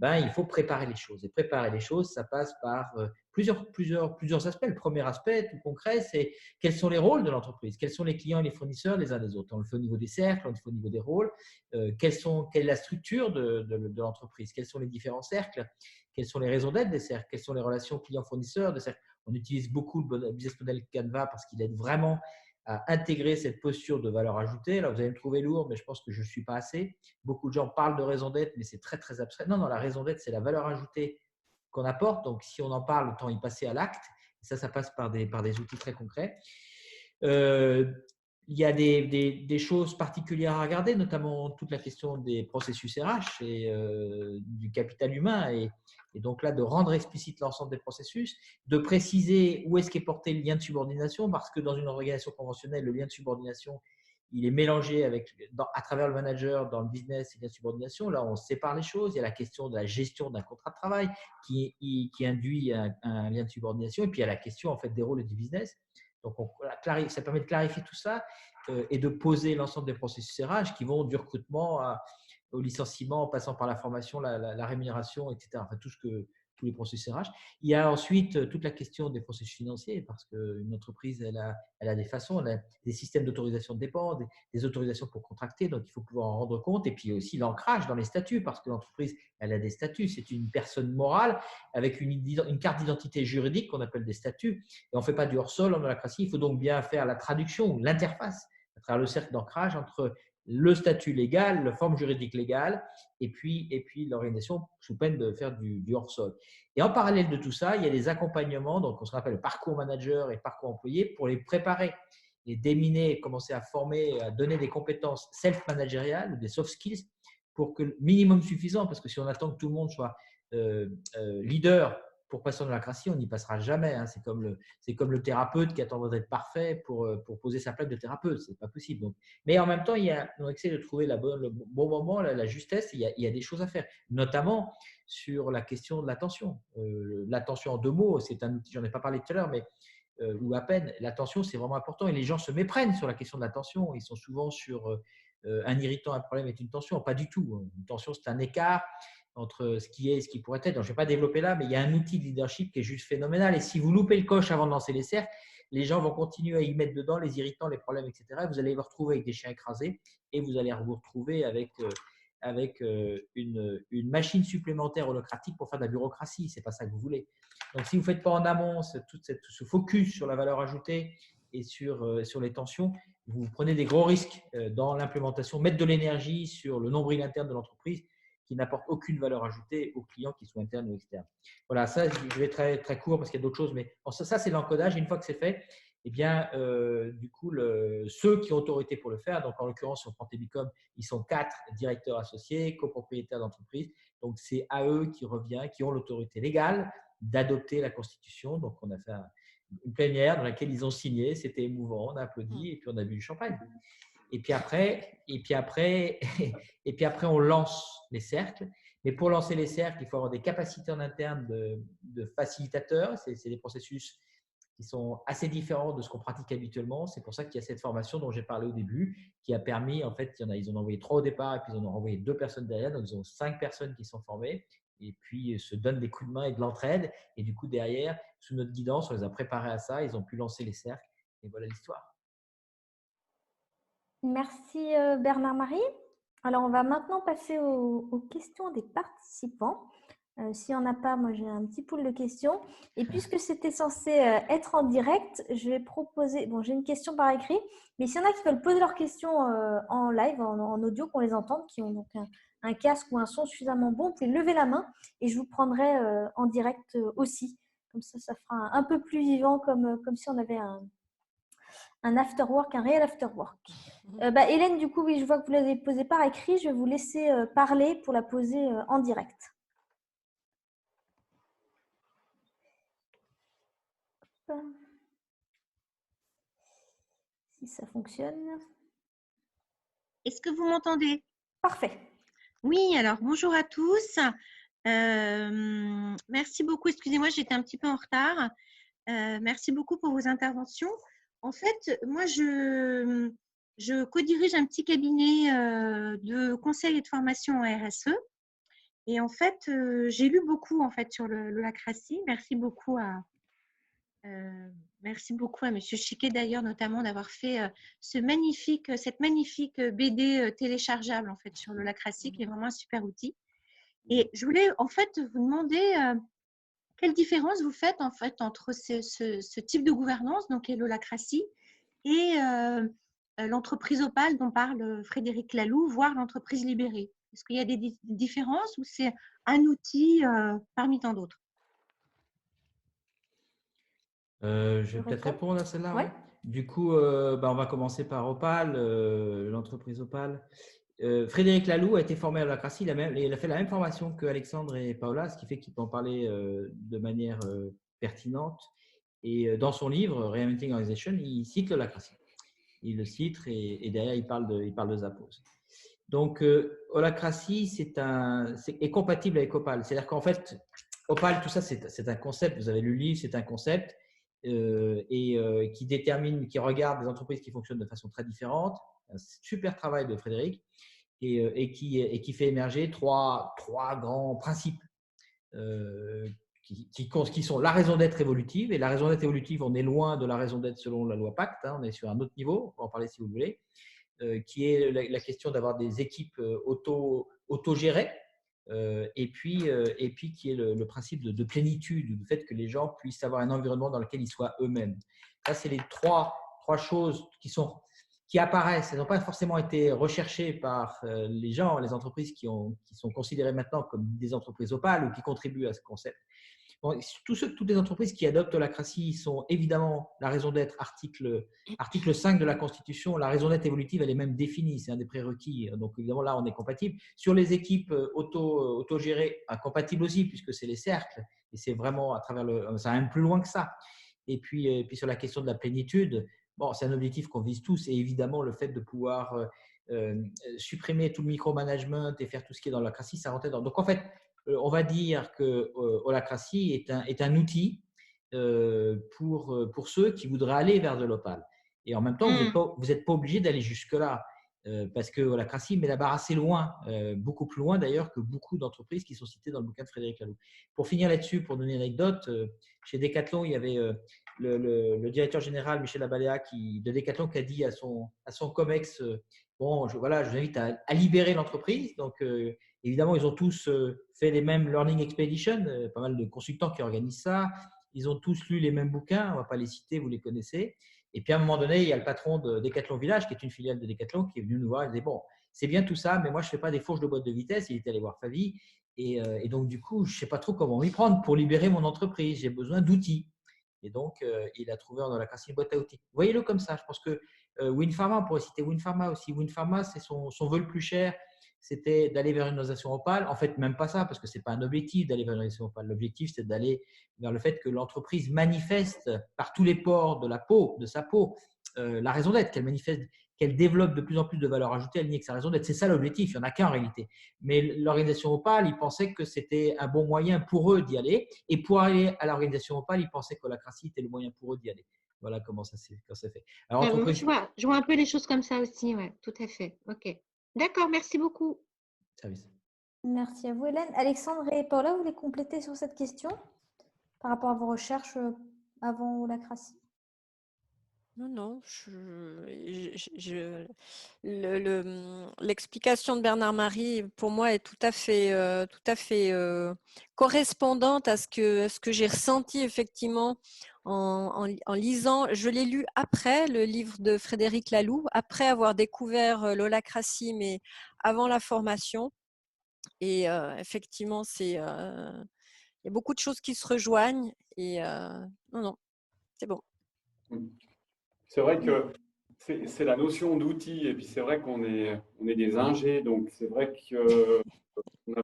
il faut préparer les choses. Et préparer les choses, ça passe par plusieurs aspects. Le premier aspect, tout concret, c'est quels sont les rôles de l'entreprise, quels sont les clients et les fournisseurs les uns des autres. On le fait au niveau des cercles, on le fait au niveau des rôles. Quelle est la structure de l'entreprise, quels sont les différents cercles, quelles sont les raisons d'être des cercles, quelles sont les relations clients-fournisseurs de cercles. On utilise beaucoup le business model Canva parce qu'il aide vraiment à intégrer cette posture de valeur ajoutée. Là, vous allez me trouver lourd, mais je pense que je ne suis pas assez. Beaucoup de gens parlent de raison d'être, mais c'est très, très abstrait. Non, la raison d'être, c'est la valeur ajoutée qu'on apporte. Donc, si on en parle, autant y passer à l'acte. Et ça passe par des outils très concrets. Il y a des choses particulières à regarder, notamment toute la question des processus RH et du capital humain. Et donc là, de rendre explicite l'ensemble des processus, de préciser où est-ce qu'est porté le lien de subordination, parce que dans une organisation conventionnelle, le lien de subordination, il est mélangé à travers le manager dans le business et la subordination. Là, on sépare les choses. Il y a la question de la gestion d'un contrat de travail qui induit un lien de subordination. Et puis, il y a la question en fait, des rôles et du business. Donc, ça permet de clarifier tout ça et de poser l'ensemble des processus RH qui vont du recrutement au licenciement, en passant par la formation, la rémunération, etc. Enfin, tous les processus RH. Il y a ensuite toute la question des processus financiers, parce qu'une entreprise, elle a des façons, elle a des systèmes d'autorisation de dépenses, des autorisations pour contracter, donc il faut pouvoir en rendre compte. Et puis aussi l'ancrage dans les statuts, parce que l'entreprise, elle a des statuts. C'est une personne morale avec une carte d'identité juridique qu'on appelle des statuts. Et on ne fait pas du hors-sol en holacratie. Il faut donc bien faire la traduction, l'interface à travers le cercle d'ancrage entre le statut légal, la forme juridique légale, et puis l'organisation sous peine de faire du hors-sol. Et en parallèle de tout ça, il y a des accompagnements, donc on se rappelle le parcours manager et le parcours employé, pour les préparer, les déminer, commencer à former, à donner des compétences self-managériales, des soft skills, pour que le minimum suffisant, parce que si on attend que tout le monde soit leader pour passer en holacratie, on n'y passera jamais. Hein. C'est comme le thérapeute qui attend d'être parfait pour poser sa plaque de thérapeute. Ce n'est pas possible. Donc. Mais en même temps, on essaie de trouver le bon moment, la justesse. Il y a des choses à faire, notamment sur la question de l'attention. L'attention en deux mots, c'est un outil, j'en ai pas parlé tout à l'heure, mais ou à peine. L'attention, c'est vraiment important. Et les gens se méprennent sur la question de l'attention. Ils sont souvent sur un irritant, un problème est une tension. Pas du tout. Une tension, c'est un écart entre ce qui est et ce qui pourrait être. Donc, je ne vais pas développer là, mais il y a un outil de leadership qui est juste phénoménal. Et si vous loupez le coche avant de lancer les cercles, les gens vont continuer à y mettre dedans les irritants, les problèmes, etc. Vous allez vous retrouver avec des chiens écrasés et vous allez vous retrouver avec une machine supplémentaire holocratique pour faire de la bureaucratie. Ce n'est pas ça que vous voulez. Donc, si vous ne faites pas en amont ce focus sur la valeur ajoutée et sur les tensions, vous prenez des gros risques dans l'implémentation, mettre de l'énergie sur le nombril interne de l'entreprise qui n'apporte aucune valeur ajoutée aux clients qui sont internes ou externes. Voilà, ça, je vais très, très court parce qu'il y a d'autres choses, mais bon, ça c'est l'encodage. Et une fois que c'est fait, eh bien, du coup, ceux qui ont autorité pour le faire, donc en l'occurrence, sur Télécom, ils sont 4 directeurs associés, copropriétaires d'entreprise. Donc, c'est à eux qui ont l'autorité légale d'adopter la Constitution. Donc, on a fait une plénière dans laquelle ils ont signé. C'était émouvant, on a applaudi et puis on a bu du champagne. Et puis après, on lance les cercles. Mais pour lancer les cercles, il faut avoir des capacités en interne de facilitateurs. C'est des processus qui sont assez différents de ce qu'on pratique habituellement. C'est pour ça qu'il y a cette formation dont j'ai parlé au début, qui a permis, en fait, ils en ont envoyé 3 au départ et puis ils en ont envoyé 2 personnes derrière. Donc, ils ont 5 personnes qui sont formées et puis se donnent des coups de main et de l'entraide. Et du coup, derrière, sous notre guidance, on les a préparés à ça. Ils ont pu lancer les cercles. Et voilà l'histoire. Merci Bernard-Marie. Alors, on va maintenant passer aux questions des participants. S'il n'y en a pas, moi j'ai un petit pool de questions. Et puisque c'était censé être en direct, je vais proposer. Bon, j'ai une question par écrit, mais s'il y en a qui veulent poser leurs questions en live, en audio, qu'on les entende, qui ont donc un casque ou un son suffisamment bon, vous pouvez lever la main et je vous prendrai en direct aussi. Comme ça fera un peu plus vivant, comme si on avait un afterwork, un réel afterwork. Hélène, du coup, oui, je vois que vous l'avez posée par écrit. Je vais vous laisser parler pour la poser en direct. Si ça fonctionne. Est-ce que vous m'entendez? Parfait. Oui, alors bonjour à tous. Merci beaucoup. Excusez-moi, j'étais un petit peu en retard. Merci beaucoup pour vos interventions. En fait, moi, je co-dirige un petit cabinet de conseil et de formation en RSE. Et en fait, j'ai lu beaucoup en fait sur l'holacratie. Merci beaucoup à Monsieur Chiquet d'ailleurs, notamment d'avoir fait cette magnifique BD téléchargeable en fait sur l'holacratie, qui est vraiment un super outil. Et je voulais en fait vous demander quelle différence vous faites en fait entre ce type de gouvernance, donc l'holacratie, et l'entreprise Opale dont parle Frédéric Laloux, voire l'entreprise libérée. Est-ce qu'il y a des différences ou c'est un outil parmi tant d'autres? Je vais peut-être répondre à celle-là. Ouais. Du coup, on va commencer par Opale, l'entreprise Opale. Frédéric Laloux a été formé à l'holacratie, il a fait la même formation que Alexandre et Paola, ce qui fait qu'il peut en parler de manière pertinente. Et dans son livre, Reinventing Organization, il cite l'holacratie. Il le cite et derrière, il parle de Zappos. Donc, holacratie est compatible avec Opale. C'est-à-dire qu'en fait, Opale, tout ça, c'est un concept. Vous avez lu le livre, c'est un concept qui détermine, qui regarde des entreprises qui fonctionnent de façon très différente. Un super travail de Frédéric et qui fait émerger trois grands principes qui sont la raison d'être évolutive. Et la raison d'être évolutive, on est loin de la raison d'être selon la loi Pacte. On est sur un autre niveau. On va en parler si vous voulez. Qui est la question d'avoir des équipes autogérées, et puis qui est le principe de plénitude, du fait que les gens puissent avoir un environnement dans lequel ils soient eux-mêmes. Ça, c'est les trois choses qui apparaissent. Elles n'ont pas forcément été recherchées par les gens, les entreprises qui sont considérées maintenant comme des entreprises opales ou qui contribuent à ce concept. Bon, toutes les entreprises qui adoptent l'holacratie sont évidemment la raison d'être, article 5 de la Constitution. La raison d'être évolutive, elle est même définie, c'est un des prérequis. Donc évidemment, là, on est compatible. Sur les équipes autogérées, incompatibles aussi, puisque c'est les cercles, et c'est vraiment à travers ça va même plus loin que ça. Et puis sur la question de la plénitude, bon, c'est un objectif qu'on vise tous, et évidemment, le fait de pouvoir supprimer tout le micromanagement et faire tout ce qui est dans l'holacratie, ça rentre dedans. Donc en fait, on va dire que holacratie est un outil pour ceux qui voudraient aller vers de l'opale. Et en même temps, vous n'êtes pas obligé d'aller jusque-là parce que holacratie met la barre assez loin, beaucoup plus loin d'ailleurs que beaucoup d'entreprises qui sont citées dans le bouquin de Frédéric Laloux. Pour finir là-dessus, pour donner une anecdote, chez Decathlon, il y avait le directeur général Michel Abalea de Decathlon qui a dit à son COMEX bon, je vous invite à libérer l'entreprise. Donc, évidemment, ils ont tous fait les mêmes Learning Expedition, pas mal de consultants qui organisent ça. Ils ont tous lu les mêmes bouquins, on ne va pas les citer, vous les connaissez. Et puis, à un moment donné, il y a le patron de Decathlon Village, qui est une filiale de Decathlon, qui est venu nous voir. Il disait, bon, c'est bien tout ça, mais moi, je ne fais pas des fourches de boîte de vitesse. Il était allé voir Favi. Et donc, du coup, je ne sais pas trop comment m'y prendre pour libérer mon entreprise. J'ai besoin d'outils. Et donc, il a trouvé dans la classe une boîte à outils. Voyez-le comme ça. Je pense que Winpharma, on pourrait citer Winpharma aussi. Winpharma, c'est son vœu le plus cher, c'était d'aller vers une organisation opale. En fait, même pas ça, parce que ce n'est pas un objectif d'aller vers une organisation opale. L'objectif, c'est d'aller vers le fait que l'entreprise manifeste par tous les pores de sa peau, la raison d'être, qu'elle manifeste, qu'elle développe de plus en plus de valeur ajoutée alignée avec sa raison d'être. C'est ça l'objectif, il n'y en a qu'un en réalité. Mais l'organisation opale, ils pensaient que c'était un bon moyen pour eux d'y aller. Et pour aller à l'organisation opale, ils pensaient que l'holacratie était le moyen pour eux d'y aller. Voilà comment ça s'est fait. Alors, je vois un peu les choses comme ça aussi, ouais, tout à fait. Ok. D'accord, merci beaucoup. Service. Merci à vous, Hélène. Alexandre et Paula, vous voulez compléter sur cette question par rapport à vos recherches avant l'holacratie? Non, l'explication de Bernard-Marie, pour moi, est tout à fait correspondante à ce que j'ai ressenti effectivement en lisant. Je l'ai lu après le livre de Frédéric Laloux, après avoir découvert l'holacratie, mais avant la formation. Et effectivement, il y a beaucoup de choses qui se rejoignent. Et non, c'est bon. C'est vrai que c'est la notion d'outil, et puis c'est vrai qu'on est des ingés, donc c'est vrai qu'on a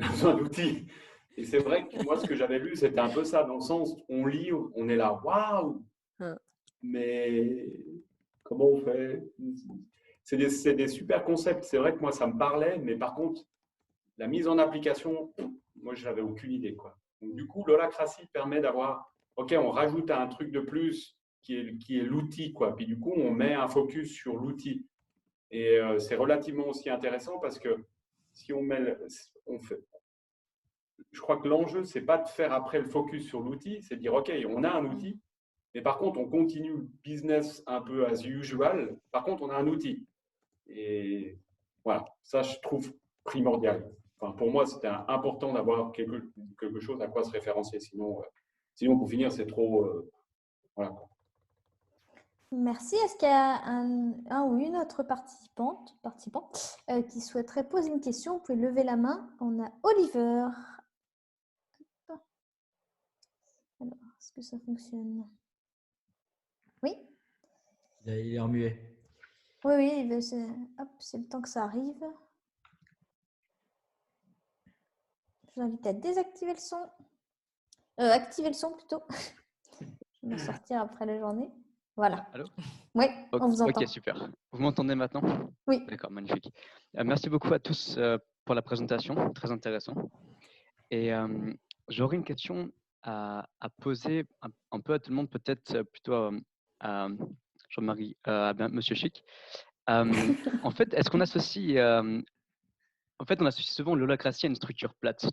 besoin d'outils. Et c'est vrai que moi, ce que j'avais lu, c'était un peu ça, dans le sens, on lit, on est là, waouh, mais comment on fait? C'est des super concepts. C'est vrai que moi, ça me parlait, mais par contre, la mise en application, moi, je n'avais aucune idée, quoi. Donc, du coup, l'holacratie permet d'avoir, OK, on rajoute un truc de plus qui est l'outil, quoi. Puis du coup, on met un focus sur l'outil. Et c'est relativement aussi intéressant parce que si je crois que l'enjeu, c'est pas de faire après le focus sur l'outil, c'est de dire, OK, on a un outil, mais par contre, on continue le business un peu as usual. Par contre, on a un outil. Et voilà, ça, je trouve primordial. Enfin, pour moi, c'était important d'avoir quelque chose à quoi se référencier. Sinon, pour finir, c'est trop… voilà. Merci. Est-ce qu'il y a un ou une autre participant qui souhaiterait poser une question? Vous pouvez lever la main. On a Oliver. Alors, est-ce que ça fonctionne? Oui? Il est en muet. Oui, c'est le temps que ça arrive. Je vous invite à désactiver le son. Activer le son plutôt. Je vais m'en sortir après la journée. Voilà. Allô? Oui, on vous entend. Ok, super. Vous m'entendez maintenant? Oui. D'accord, magnifique. Merci beaucoup à tous pour la présentation, très intéressant. Et j'aurais une question à poser un peu à tout le monde, peut-être plutôt à Jean-Marie, à Monsieur Chic. En fait, est-ce qu'on associe, on associe souvent l'holacratie à une structure plate,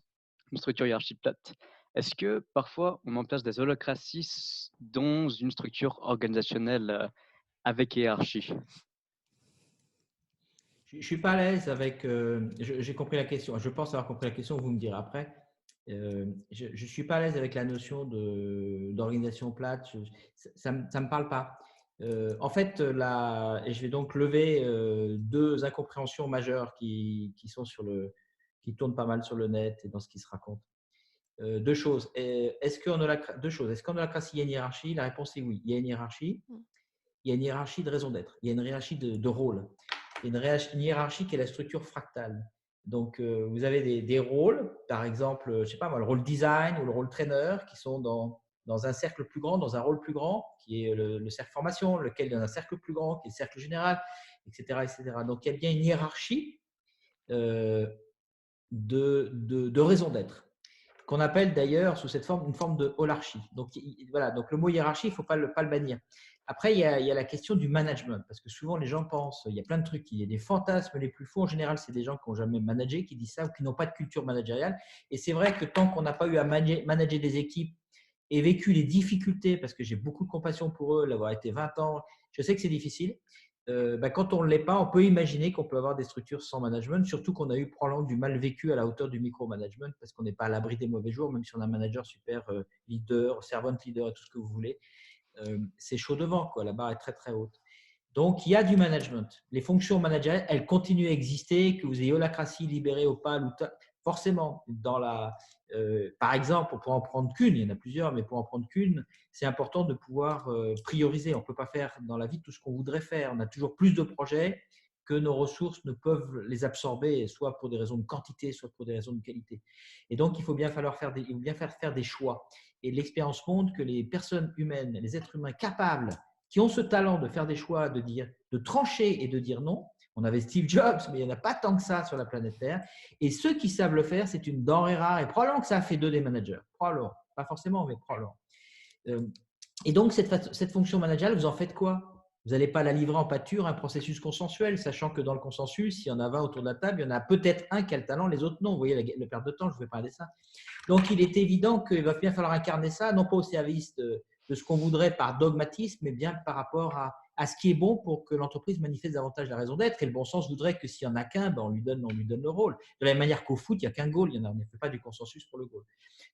une structure hiérarchique plate. Est-ce que parfois on met en place des holacraties dans une structure organisationnelle avec hiérarchie? Je ne suis pas à l'aise avec… j'ai compris la question. Je pense avoir compris la question, vous me direz après. Je ne suis pas à l'aise avec la notion d'organisation plate. Ça ne me parle pas. En fait, et je vais donc lever deux incompréhensions majeures qui tournent pas mal sur le net et dans ce qui se raconte. Deux choses. Est-ce qu'en holacratie, il y a une hiérarchie? La réponse est oui. Il y a une hiérarchie. Il y a une hiérarchie de raison d'être. Il y a une hiérarchie de rôle. Il y a une hiérarchie qui est la structure fractale. Donc, vous avez des rôles, par exemple, je ne sais pas moi, le rôle design ou le rôle trainer qui sont dans un cercle plus grand, dans un rôle plus grand, qui est le cercle formation, lequel il y a un cercle plus grand, qui est le cercle général, etc., etc. Donc, il y a bien une hiérarchie de raison d'être, qu'on appelle d'ailleurs sous cette forme une forme de holarchie. Donc, voilà, donc le mot hiérarchie, il ne faut pas le bannir. Après, il y a la question du management, parce que souvent les gens pensent, il y a plein de trucs, il y a des fantasmes les plus fous. En général, c'est des gens qui n'ont jamais managé, qui disent ça, ou qui n'ont pas de culture managériale. Et c'est vrai que tant qu'on n'a pas eu à manager des équipes et vécu les difficultés, parce que j'ai beaucoup de compassion pour eux, l'avoir été 20 ans, je sais que c'est difficile. Quand on ne l'est pas, on peut imaginer qu'on peut avoir des structures sans management, surtout qu'on a eu probablement du mal vécu à la hauteur du micromanagement, parce qu'on n'est pas à l'abri des mauvais jours, même si on a un manager super leader, servant leader et tout ce que vous voulez. C'est chaud devant, quoi. La barre est très très haute. Donc il y a du management. Les fonctions managériales, elles continuent à exister, que vous ayez holacratie libérée au PAL ou forcément par exemple, pour en prendre qu'une, il y en a plusieurs, mais pour en prendre qu'une, c'est important de pouvoir prioriser. On ne peut pas faire dans la vie tout ce qu'on voudrait faire. On a toujours plus de projets que nos ressources ne peuvent les absorber, soit pour des raisons de quantité, soit pour des raisons de qualité. Et donc, il faut bien faire des choix. Et l'expérience montre que les personnes humaines, les êtres humains capables, qui ont ce talent de faire des choix, de trancher et de dire non. On avait Steve Jobs, mais il n'y en a pas tant que ça sur la planète Terre. Et ceux qui savent le faire, c'est une denrée rare. Et probablement que ça a fait d'eux des managers. Probablement. Pas forcément, mais probablement. Et donc, cette fonction managériale, vous en faites quoi? Vous n'allez pas la livrer en pâture, un processus consensuel, sachant que dans le consensus, s'il y en a 20 autour de la table, il y en a peut-être un qui a le talent, les autres non. Vous voyez le perte de temps, je ne vais parler de ça. Donc, il est évident qu'il va bien falloir incarner ça, non pas au service de ce qu'on voudrait par dogmatisme, mais bien par rapport à ce qui est bon pour que l'entreprise manifeste davantage la raison d'être. Et le bon sens voudrait que s'il n'y en a qu'un, ben on lui donne le rôle. De la même manière qu'au foot, il n'y a qu'un goal, on ne fait pas du consensus pour le goal.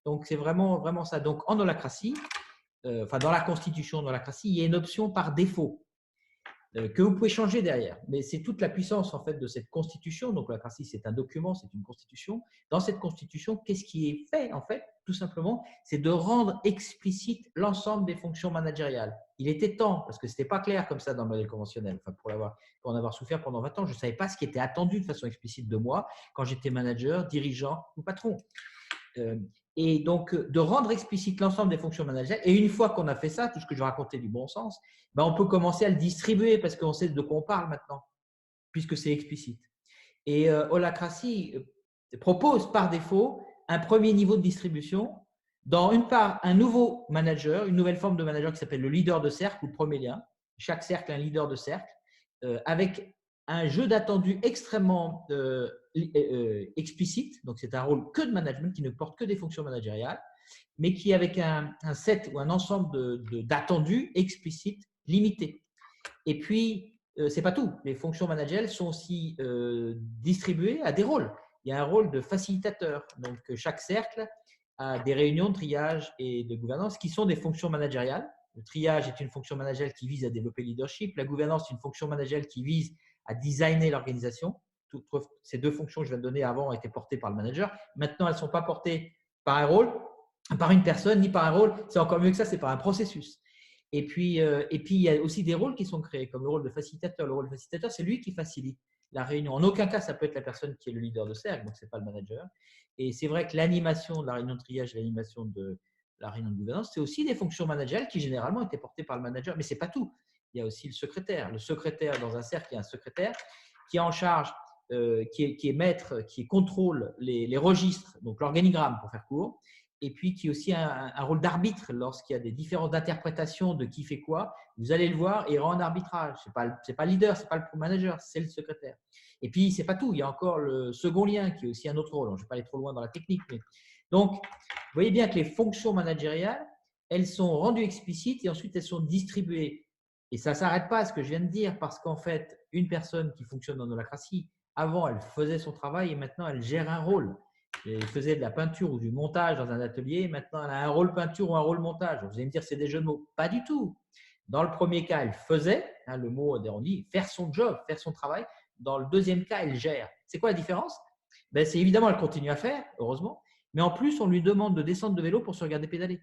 Donc, c'est vraiment ça. Donc, en holacratie, dans la constitution de l'holacratie, il y a une option par défaut que vous pouvez changer derrière. Mais c'est toute la puissance en fait de cette constitution. Donc, l'holacratie, c'est un document, c'est une constitution. Dans cette constitution, qu'est-ce qui est fait en fait? Tout simplement, c'est de rendre explicite l'ensemble des fonctions managériales. Il était temps, parce que ce n'était pas clair comme ça dans le modèle conventionnel. Enfin, pour en avoir souffert pendant 20 ans, je ne savais pas ce qui était attendu de façon explicite de moi quand j'étais manager, dirigeant ou patron. Et donc, de rendre explicite l'ensemble des fonctions managériales. Et une fois qu'on a fait ça, tout ce que je racontais du bon sens, ben on peut commencer à le distribuer parce qu'on sait de quoi on parle maintenant, puisque c'est explicite. Et Holacracy propose par défaut un premier niveau de distribution. Dans une part, un nouveau manager, une nouvelle forme de manager qui s'appelle le leader de cercle ou le premier lien. Chaque cercle a un leader de cercle avec un jeu d'attendus extrêmement explicite. Donc, c'est un rôle que de management qui ne porte que des fonctions managériales, mais qui avec un set ou un ensemble d'attendus explicites limités. Et puis, ce n'est pas tout. Les fonctions managériales sont aussi distribuées à des rôles. Il y a un rôle de facilitateur. Donc, chaque cercle a des réunions de triage et de gouvernance qui sont des fonctions managériales. Le triage est une fonction managériale qui vise à développer le leadership. La gouvernance est une fonction managériale qui vise à designer l'organisation. Ces deux fonctions que je viens de donner avant étaient portées par le manager. Maintenant, elles ne sont pas portées par un rôle, par une personne, ni par un rôle. C'est encore mieux que ça, c'est par un processus. Et puis, il y a aussi des rôles qui sont créés, comme le rôle de facilitateur. Le rôle de facilitateur, c'est lui qui facilite la réunion. En aucun cas, ça peut être la personne qui est le leader de cercle, donc ce n'est pas le manager. Et c'est vrai que l'animation de la réunion de triage, l'animation de la réunion de gouvernance, c'est aussi des fonctions managériales qui généralement étaient portées par le manager. Mais ce n'est pas tout. Il y a aussi le secrétaire. Le secrétaire, dans un cercle, il y a un secrétaire qui est en charge, qui est maître, qui contrôle les registres, donc l'organigramme pour faire court, et puis qui a aussi un rôle d'arbitre lorsqu'il y a des différentes interprétations de qui fait quoi. Vous allez le voir et il rend un arbitrage. Ce n'est pas le leader, ce n'est pas le manager, c'est le secrétaire. Et puis, ce n'est pas tout. Il y a encore le second lien qui est aussi un autre rôle. Je ne vais pas aller trop loin dans la technique. Mais... Donc, vous voyez bien que les fonctions managériales, elles sont rendues explicites et ensuite elles sont distribuées. Et ça ne s'arrête pas à ce que je viens de dire parce qu'en fait, une personne qui fonctionne en holacratie, avant, elle faisait son travail et maintenant, elle gère un rôle. Elle faisait de la peinture ou du montage dans un atelier. Maintenant, elle a un rôle peinture ou un rôle montage. Vous allez me dire, c'est des jeux de mots. Pas du tout. Dans le premier cas, elle faisait, le mot on dit, faire son job, faire son travail. Dans le deuxième cas, elle gère. C'est quoi la différence? C'est évidemment, elle continue à faire, heureusement. Mais en plus, on lui demande de descendre de vélo pour se regarder pédaler.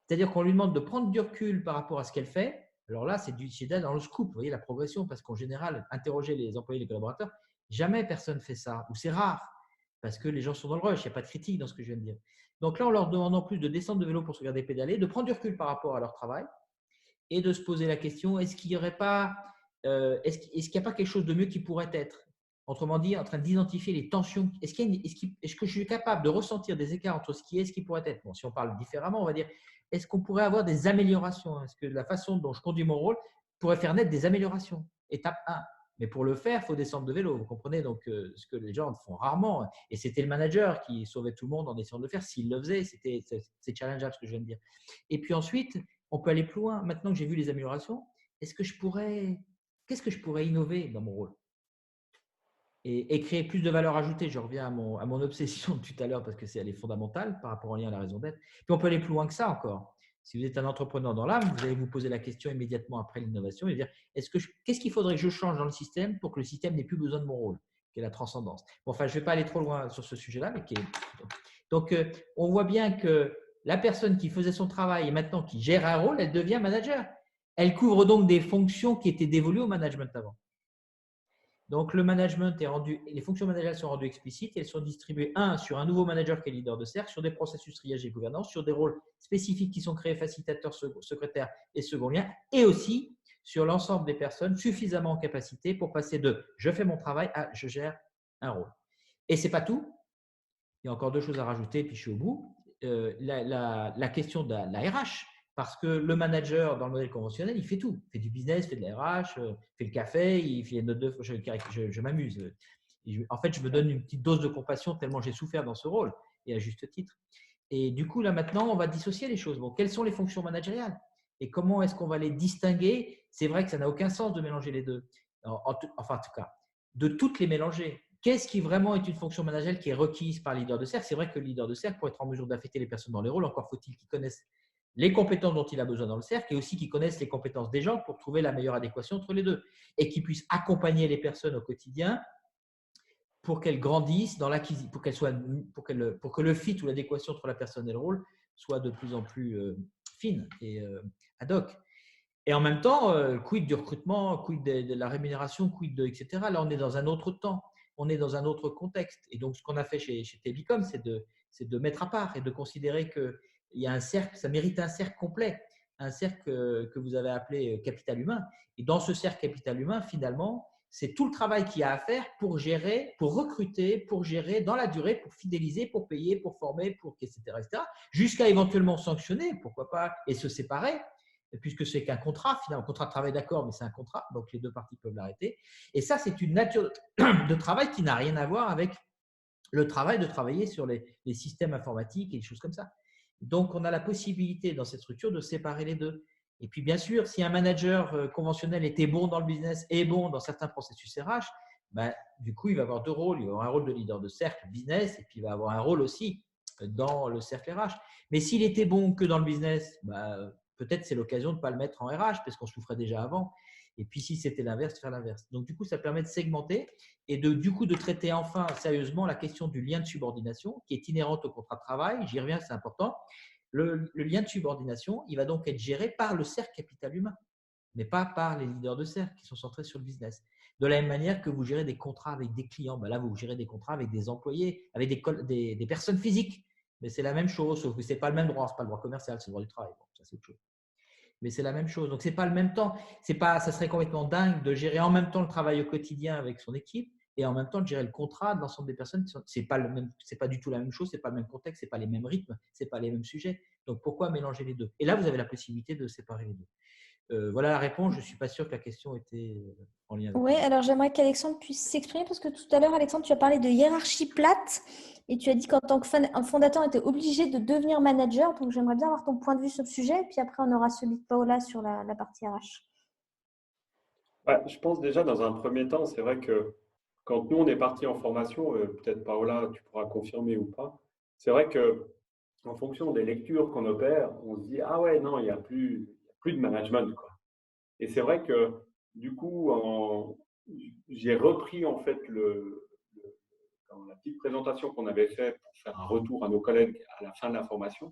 C'est-à-dire qu'on lui demande de prendre du recul par rapport à ce qu'elle fait. Alors là, c'est dans le scoop. Vous voyez la progression, parce qu'en général, interroger les employés, les collaborateurs, jamais personne ne fait ça, ou c'est rare. Parce que les gens sont dans le rush, il n'y a pas de critique dans ce que je viens de dire. Donc là, on leur demande en plus de descendre de vélo pour se regarder pédaler, de prendre du recul par rapport à leur travail et de se poser la question, est-ce qu'il n'y a pas quelque chose de mieux qui pourrait être? Autrement dit, en train d'identifier les tensions. Est-ce que je suis capable de ressentir des écarts entre ce qui est et ce qui pourrait être? Bon, si on parle différemment, on va dire, est-ce qu'on pourrait avoir des améliorations? Est-ce que la façon dont je conduis mon rôle pourrait faire naître des améliorations? Étape 1. Mais pour le faire, il faut descendre de vélo. Vous comprenez donc ce que les gens font rarement. Et c'était le manager qui sauvait tout le monde en essayant de le faire. S'il le faisait, c'est challengeable ce que je viens de dire. Et puis ensuite, on peut aller plus loin. Maintenant que j'ai vu les améliorations, qu'est-ce que je pourrais innover dans mon rôle et créer plus de valeur ajoutée? Je reviens à mon obsession de tout à l'heure parce que elle est fondamentale par rapport au lien à la raison d'être. Puis on peut aller plus loin que ça encore. Si vous êtes un entrepreneur dans l'âme, vous allez vous poser la question immédiatement après l'innovation et dire qu'est-ce qu'il faudrait que je change dans le système pour que le système n'ait plus besoin de mon rôle, qui est la transcendance. Bon, enfin, je ne vais pas aller trop loin sur ce sujet-là, mais donc on voit bien que la personne qui faisait son travail et maintenant qui gère un rôle, elle devient manager. Elle couvre donc des fonctions qui étaient dévolues au management avant. Donc, le management les fonctions managériales sont rendues explicites et elles sont distribuées, sur un nouveau manager qui est leader de cercle, sur des processus triage et gouvernance, sur des rôles spécifiques qui sont créés, facilitateurs, secrétaires et second lien, et aussi sur l'ensemble des personnes suffisamment en capacité pour passer de « je fais mon travail » à « je gère un rôle ». Et ce n'est pas tout. Il y a encore deux choses à rajouter, puis je suis au bout. La question de la RH. Parce que le manager, dans le modèle conventionnel, il fait tout. Il fait du business, il fait de la RH, il fait le café, il fait une note de… Je m'amuse. En fait, je me donne une petite dose de compassion tellement j'ai souffert dans ce rôle, et à juste titre. Et du coup, là maintenant, on va dissocier les choses. Bon, quelles sont les fonctions managériales et comment est-ce qu'on va les distinguer? C'est vrai que ça n'a aucun sens de mélanger les deux. Enfin, en tout cas, de toutes les mélanger. Qu'est-ce qui vraiment est une fonction managériale qui est requise par le leader de cercle? C'est vrai que le leader de cercle, pour être en mesure d'affecter les personnes dans les rôles, encore faut-il qu'il connaisse les compétences dont il a besoin dans le cercle et aussi qu'il connaisse les compétences des gens pour trouver la meilleure adéquation entre les deux et qu'il puisse accompagner les personnes au quotidien pour qu'elles grandissent dans l'acquisition, pour que le fit ou l'adéquation entre la personne et le rôle soit de plus en plus fine et ad hoc. Et en même temps, quid du recrutement, quid de la rémunération, etc. Là, on est dans un autre temps, on est dans un autre contexte. Et donc, ce qu'on a fait chez Telecom, c'est de mettre à part et de considérer qu'il y a un cercle, ça mérite un cercle complet, un cercle que vous avez appelé capital humain. Et dans ce cercle capital humain, finalement, c'est tout le travail qu'il y a à faire pour gérer, pour recruter, pour gérer dans la durée, pour fidéliser, pour payer, pour former, etc., jusqu'à éventuellement sanctionner, pourquoi pas, et se séparer, puisque c'est qu'un contrat, finalement, un contrat de travail d'accord, mais c'est un contrat, donc les deux parties peuvent l'arrêter. Et ça, c'est une nature de travail qui n'a rien à voir avec le travail de travailler sur les systèmes informatiques et des choses comme ça. Donc, on a la possibilité dans cette structure de séparer les deux. Et puis, bien sûr, si un manager conventionnel était bon dans le business et bon dans certains processus RH, ben, du coup, il va avoir deux rôles. Il va avoir un rôle de leader de cercle business et puis il va avoir un rôle aussi dans le cercle RH. Mais s'il était bon que dans le business, ben, peut-être c'est l'occasion de ne pas le mettre en RH parce qu'on souffrait déjà avant. Et puis, si c'était l'inverse, faire l'inverse. Donc, du coup, ça permet de segmenter et du coup de traiter enfin sérieusement la question du lien de subordination qui est inhérente au contrat de travail. J'y reviens, c'est important. Le lien de subordination, il va donc être géré par le cercle capital humain, mais pas par les leaders de cercle qui sont centrés sur le business. De la même manière que vous gérez des contrats avec des clients, ben là, vous gérez des contrats avec des employés, avec des personnes physiques. Mais c'est la même chose, sauf que ce n'est pas le même droit. Ce n'est pas le droit commercial, c'est le droit du travail. Bon, ça, c'est autre chose. Mais c'est la même chose. Donc, ce n'est pas le même temps. Ça serait complètement dingue de gérer en même temps le travail au quotidien avec son équipe et en même temps de gérer le contrat de l'ensemble des personnes. C'est pas du tout la même chose, c'est pas le même contexte, c'est pas les mêmes rythmes, c'est pas les mêmes sujets. Donc, pourquoi mélanger les deux? Et là, vous avez la possibilité de séparer les deux. Voilà la réponse. Je ne suis pas sûr que la question était en lien avec Oui, alors j'aimerais qu'Alexandre puisse s'exprimer parce que tout à l'heure, Alexandre, tu as parlé de hiérarchie plate et tu as dit qu'en tant que fondateur, on était obligé de devenir manager. Donc, j'aimerais bien avoir ton point de vue sur le sujet et puis après, on aura celui de Paola sur la partie RH. Ouais, je pense déjà dans un premier temps, c'est vrai que quand nous on est parti en formation, peut-être Paola, tu pourras confirmer ou pas, c'est vrai que en fonction des lectures qu'on opère, on se dit ah ouais non, il y a plus de management quoi. Et c'est vrai que du coup, j'ai repris en fait dans la petite présentation qu'on avait fait pour faire un retour à nos collègues à la fin de la formation.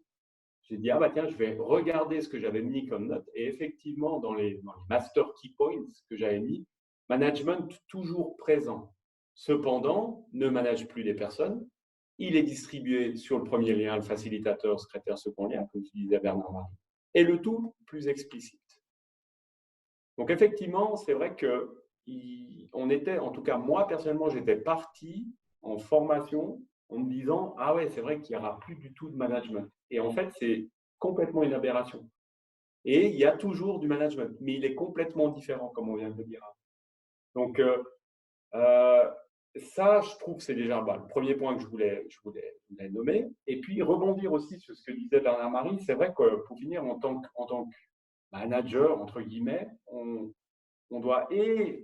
J'ai dit, ah bah tiens, je vais regarder ce que j'avais mis comme note. Et effectivement, dans les master key points que j'avais mis, management toujours présent. Cependant, ne manage plus les personnes. Il est distribué sur le premier lien, le facilitateur, secrétaire, second lien, comme tu disais Bernard Marie. Et le tout plus explicite. Donc effectivement, c'est vrai que on était, en tout cas moi personnellement, j'étais parti en formation en me disant, ah ouais, c'est vrai qu'il n'y aura plus du tout de management. Et en fait, c'est complètement une aberration. Et il y a toujours du management, mais il est complètement différent, comme on vient de le dire. Donc, ça, je trouve que c'est déjà le premier point que je voulais nommer. Et puis, rebondir aussi sur ce que disait Bernard Marie, c'est vrai que pour finir, en tant que manager, entre guillemets, on doit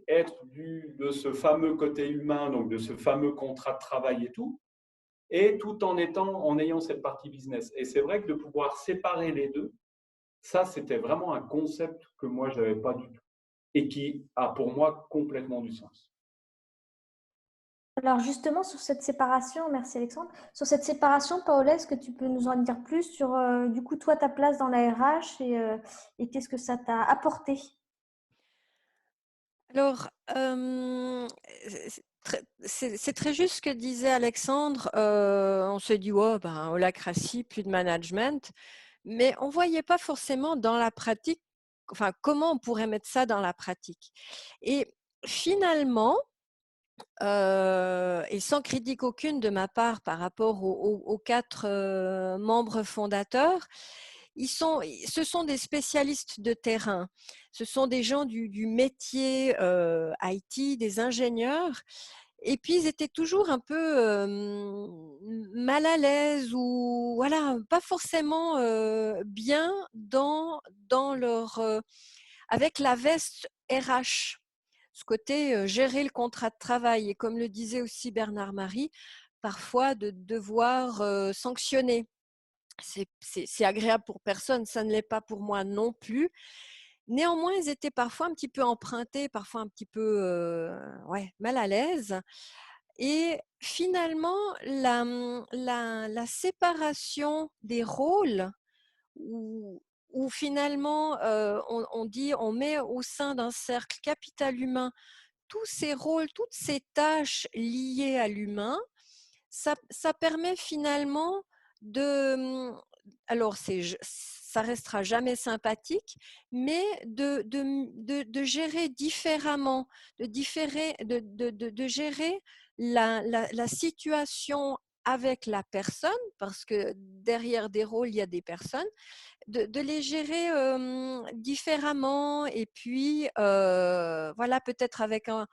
être de ce fameux côté humain, donc de ce fameux contrat de travail et tout en ayant cette partie business. Et c'est vrai que de pouvoir séparer les deux, ça, c'était vraiment un concept que moi, je n'avais pas du tout et qui a pour moi complètement du sens. Alors justement, sur cette séparation, merci Alexandre, sur cette séparation, Paola, est-ce que tu peux nous en dire plus sur, du coup, toi, ta place dans la RH et qu'est-ce que ça t'a apporté? Alors, c'est très juste ce que disait Alexandre. On se dit, oh, ben, holacratie, plus de management. Mais on ne voyait pas forcément dans la pratique, enfin, comment on pourrait mettre ça dans la pratique. Et finalement, et sans critique aucune de ma part par rapport aux 4 membres fondateurs, ce sont des spécialistes de terrain. Ce sont des gens du métier IT, des ingénieurs. Et puis, ils étaient toujours un peu mal à l'aise ou voilà, pas forcément bien dans leur avec la veste RH, ce côté gérer le contrat de travail. Et comme le disait aussi Bernard Marie, parfois de devoir sanctionner. C'est agréable pour personne, ça ne l'est pas pour moi non plus. Néanmoins, ils étaient parfois un petit peu empruntés, parfois un petit peu mal à l'aise. Et finalement, la séparation des rôles, où finalement on dit on met au sein d'un cercle capital humain tous ces rôles, toutes ces tâches liées à l'humain, ça permet finalement de… Alors, ça restera jamais sympathique, mais de gérer différemment, de gérer la situation avec la personne, parce que derrière des rôles, il y a des personnes, de les gérer différemment et puis voilà, peut-être avec un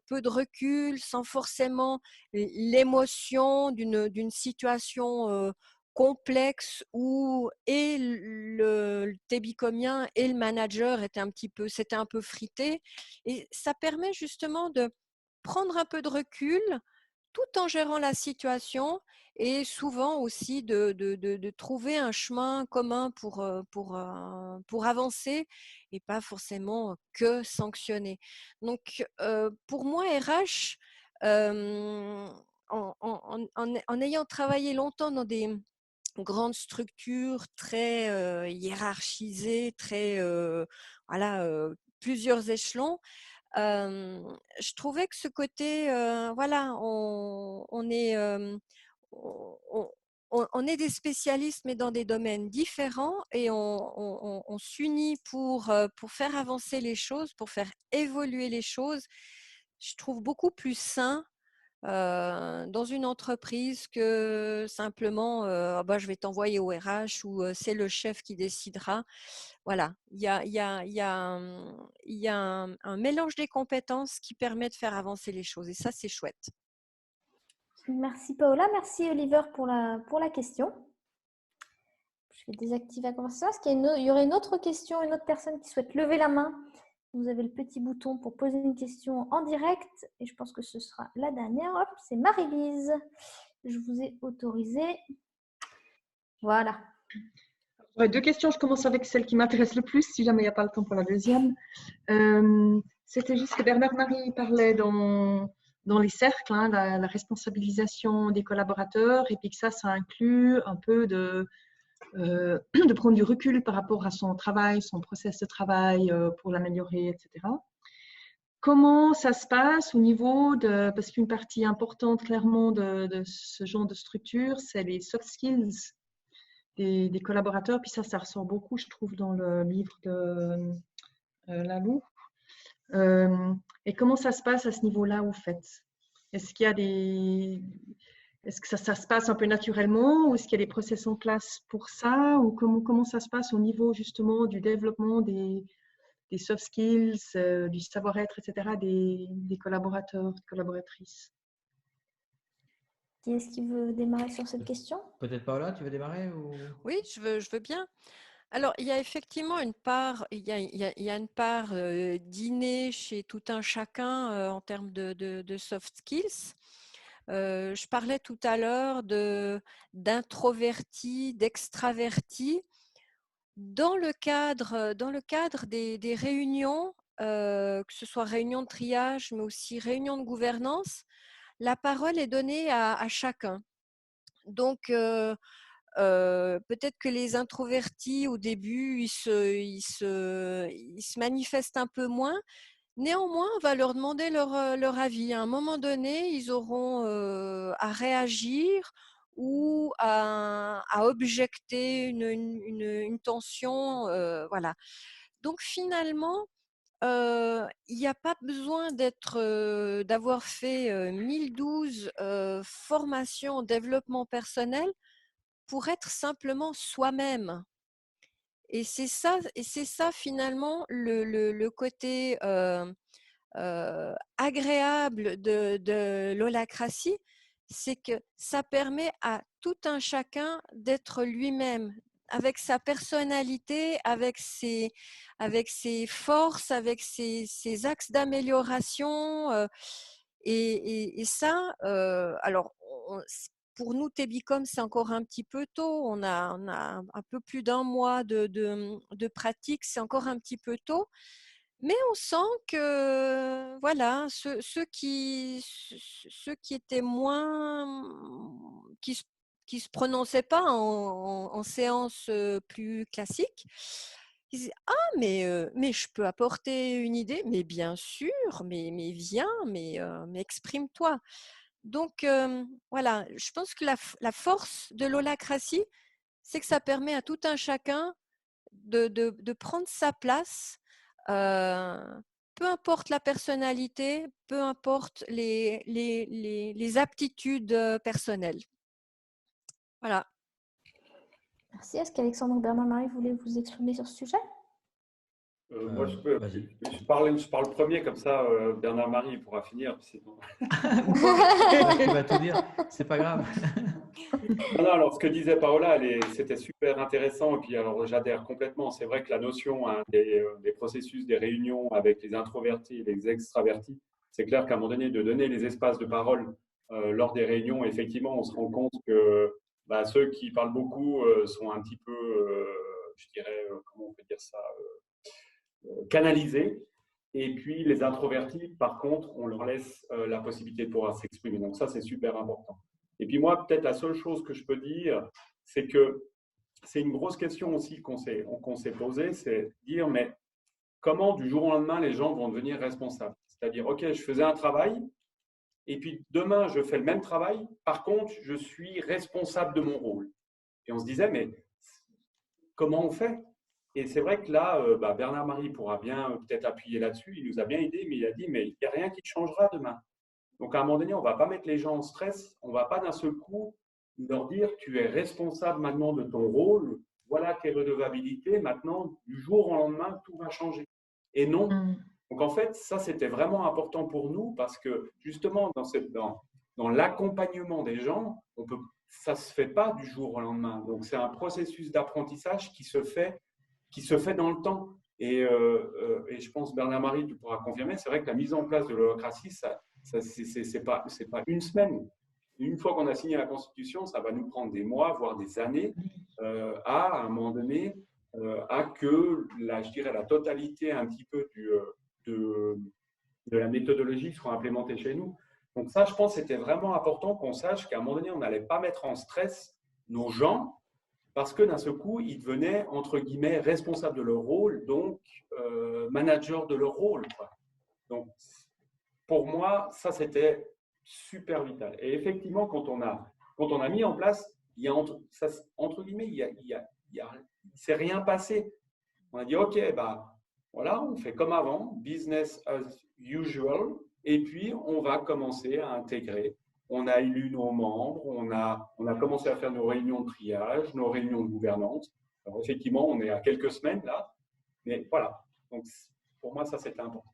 peu de recul, sans forcément l'émotion d'une situation complexe où et le tébicomien et le manager s'étaient un peu frités. Et ça permet justement de prendre un peu de recul tout en gérant la situation et souvent aussi de trouver un chemin commun pour avancer et pas forcément que sanctionner. Donc, pour moi, RH, en ayant travaillé longtemps dans des grandes structures très hiérarchisées, plusieurs échelons, je trouvais que ce côté, voilà, on est des spécialistes, mais dans des domaines différents et on s'unit pour faire avancer les choses, pour faire évoluer les choses. Je trouve beaucoup plus sain dans une entreprise que simplement je vais t'envoyer au RH ou c'est le chef qui décidera. Voilà, il y a un mélange des compétences qui permet de faire avancer les choses et ça, c'est chouette. Merci Paola, merci Oliver pour la question. Je vais désactiver la conversation. Est-ce qu'il y aurait une autre question, une autre personne qui souhaite lever la main? Vous avez le petit bouton pour poser une question en direct et je pense que ce sera la dernière. Hop, c'est Marie-Lise. Je vous ai autorisé. Voilà. J'aurais deux questions. Je commence avec celle qui m'intéresse le plus, si jamais il n'y a pas le temps pour la deuxième. C'était juste que Bernard Marie parlait dans les cercles, hein, la responsabilisation des collaborateurs, et puis que ça inclut un peu de prendre du recul par rapport à son travail, son process de travail pour l'améliorer, etc. Comment ça se passe au niveau de… Parce qu'une partie importante, clairement, de ce genre de structure, c'est les soft skills des collaborateurs. Puis ça ressort beaucoup, je trouve, dans le livre de Lalou. Et comment ça se passe à ce niveau-là, au fait? Est-ce qu'il y a Est-ce que ça se passe un peu naturellement ou est-ce qu'il y a des process en place pour ça ou comment ça se passe au niveau justement du développement des soft skills, du savoir-être, etc. des collaborateurs, des collaboratrices? Qui est-ce qui veut démarrer sur cette question? Peut-être Paola, tu veux démarrer ou… Oui, je veux bien. Alors, il y a effectivement une part, il y a une part d'inné chez tout un chacun en termes de soft skills. Je parlais tout à l'heure d'introvertis, d'extravertis. Dans le cadre des réunions, que ce soit réunion de triage, mais aussi réunion de gouvernance, la parole est donnée à chacun. Donc, peut-être que les introvertis, au début, ils se manifestent un peu moins. Néanmoins, on va leur demander leur avis. À un moment donné, ils auront à réagir ou à objecter une tension. Voilà. Donc, finalement, il n'y a pas besoin d'avoir fait 1012 formations en développement personnel pour être simplement soi-même. Et c'est ça finalement le côté agréable de l'holacratie, c'est que ça permet à tout un chacun d'être lui-même, avec sa personnalité, avec ses forces, avec ses axes d'amélioration. Et ça, alors, pour nous, Tébicom, c'est encore un petit peu tôt. On a un peu plus d'un mois de pratique, c'est encore un petit peu tôt. Mais on sent que voilà, ceux qui étaient moins, qui se prononçaient pas en séance plus classique, ils disaient ah mais je peux apporter une idée, mais bien sûr, mais viens, mais exprime-toi. Donc voilà, je pense que la force de l'holacratie, c'est que ça permet à tout un chacun de prendre sa place, peu importe la personnalité, peu importe les aptitudes personnelles. Voilà. Merci. Est-ce qu'Alexandre ou Bernard-Marie voulait vous exprimer sur ce sujet? Moi, je parle premier, comme ça, Bernard-Marie pourra finir. Sinon... Tu vas tout dire, c'est pas grave. Non, alors, ce que disait Paola, c'était super intéressant. Et puis, alors, j'adhère complètement. C'est vrai que la notion des processus, des réunions avec les introvertis et les extravertis, c'est clair qu'à un moment donné, de donner les espaces de parole lors des réunions, effectivement, on se rend compte que ceux qui parlent beaucoup sont un petit peu, je dirais, comment on peut dire ça, canalisés. Et puis, les introvertis, par contre, on leur laisse la possibilité de pouvoir s'exprimer. Donc, ça, c'est super important. Et puis moi, peut-être la seule chose que je peux dire, c'est que c'est une grosse question aussi qu'on s'est posée, c'est dire, mais comment du jour au lendemain, les gens vont devenir responsables? C'est-à-dire, OK, je faisais un travail, et puis demain, je fais le même travail, par contre, je suis responsable de mon rôle. Et on se disait, mais comment on fait? Et c'est vrai que là, Bernard-Marie pourra bien peut-être appuyer là-dessus, il nous a bien aidé, mais il a dit, mais il n'y a rien qui changera demain. Donc, à un moment donné, on ne va pas mettre les gens en stress, on ne va pas d'un seul coup leur dire tu es responsable maintenant de ton rôle, voilà tes redevabilités, maintenant, du jour au lendemain, tout va changer. Et non. Donc, en fait, ça, c'était vraiment important pour nous parce que justement, dans l'accompagnement des gens, ça ne se fait pas du jour au lendemain. Donc, c'est un processus d'apprentissage qui se fait dans le temps. Et je pense, Bernard-Marie, tu pourras confirmer, c'est vrai que la mise en place de l'holacratie, c'est pas une semaine. Une fois qu'on a signé la Constitution, ça va nous prendre des mois, voire des années, à un moment donné, à que je dirais la totalité un petit peu de la méthodologie soit implémentée chez nous. Donc ça, je pense, c'était vraiment important qu'on sache qu'à un moment donné, on n'allait pas mettre en stress nos gens parce que d'un seul coup, ils devenaient, entre guillemets, responsables de leur rôle, donc managers de leur rôle, quoi. Donc, pour moi, ça, c'était super vital. Et effectivement, quand on a mis en place, il y a entre guillemets, il s'est rien passé. On a dit, OK, voilà, on fait comme avant, business as usual, et puis on va commencer à intégrer. On a élu nos membres, on a commencé à faire nos réunions de triage, nos réunions de gouvernance. Alors effectivement, on est à quelques semaines là, mais voilà. Donc, pour moi, ça, c'était important.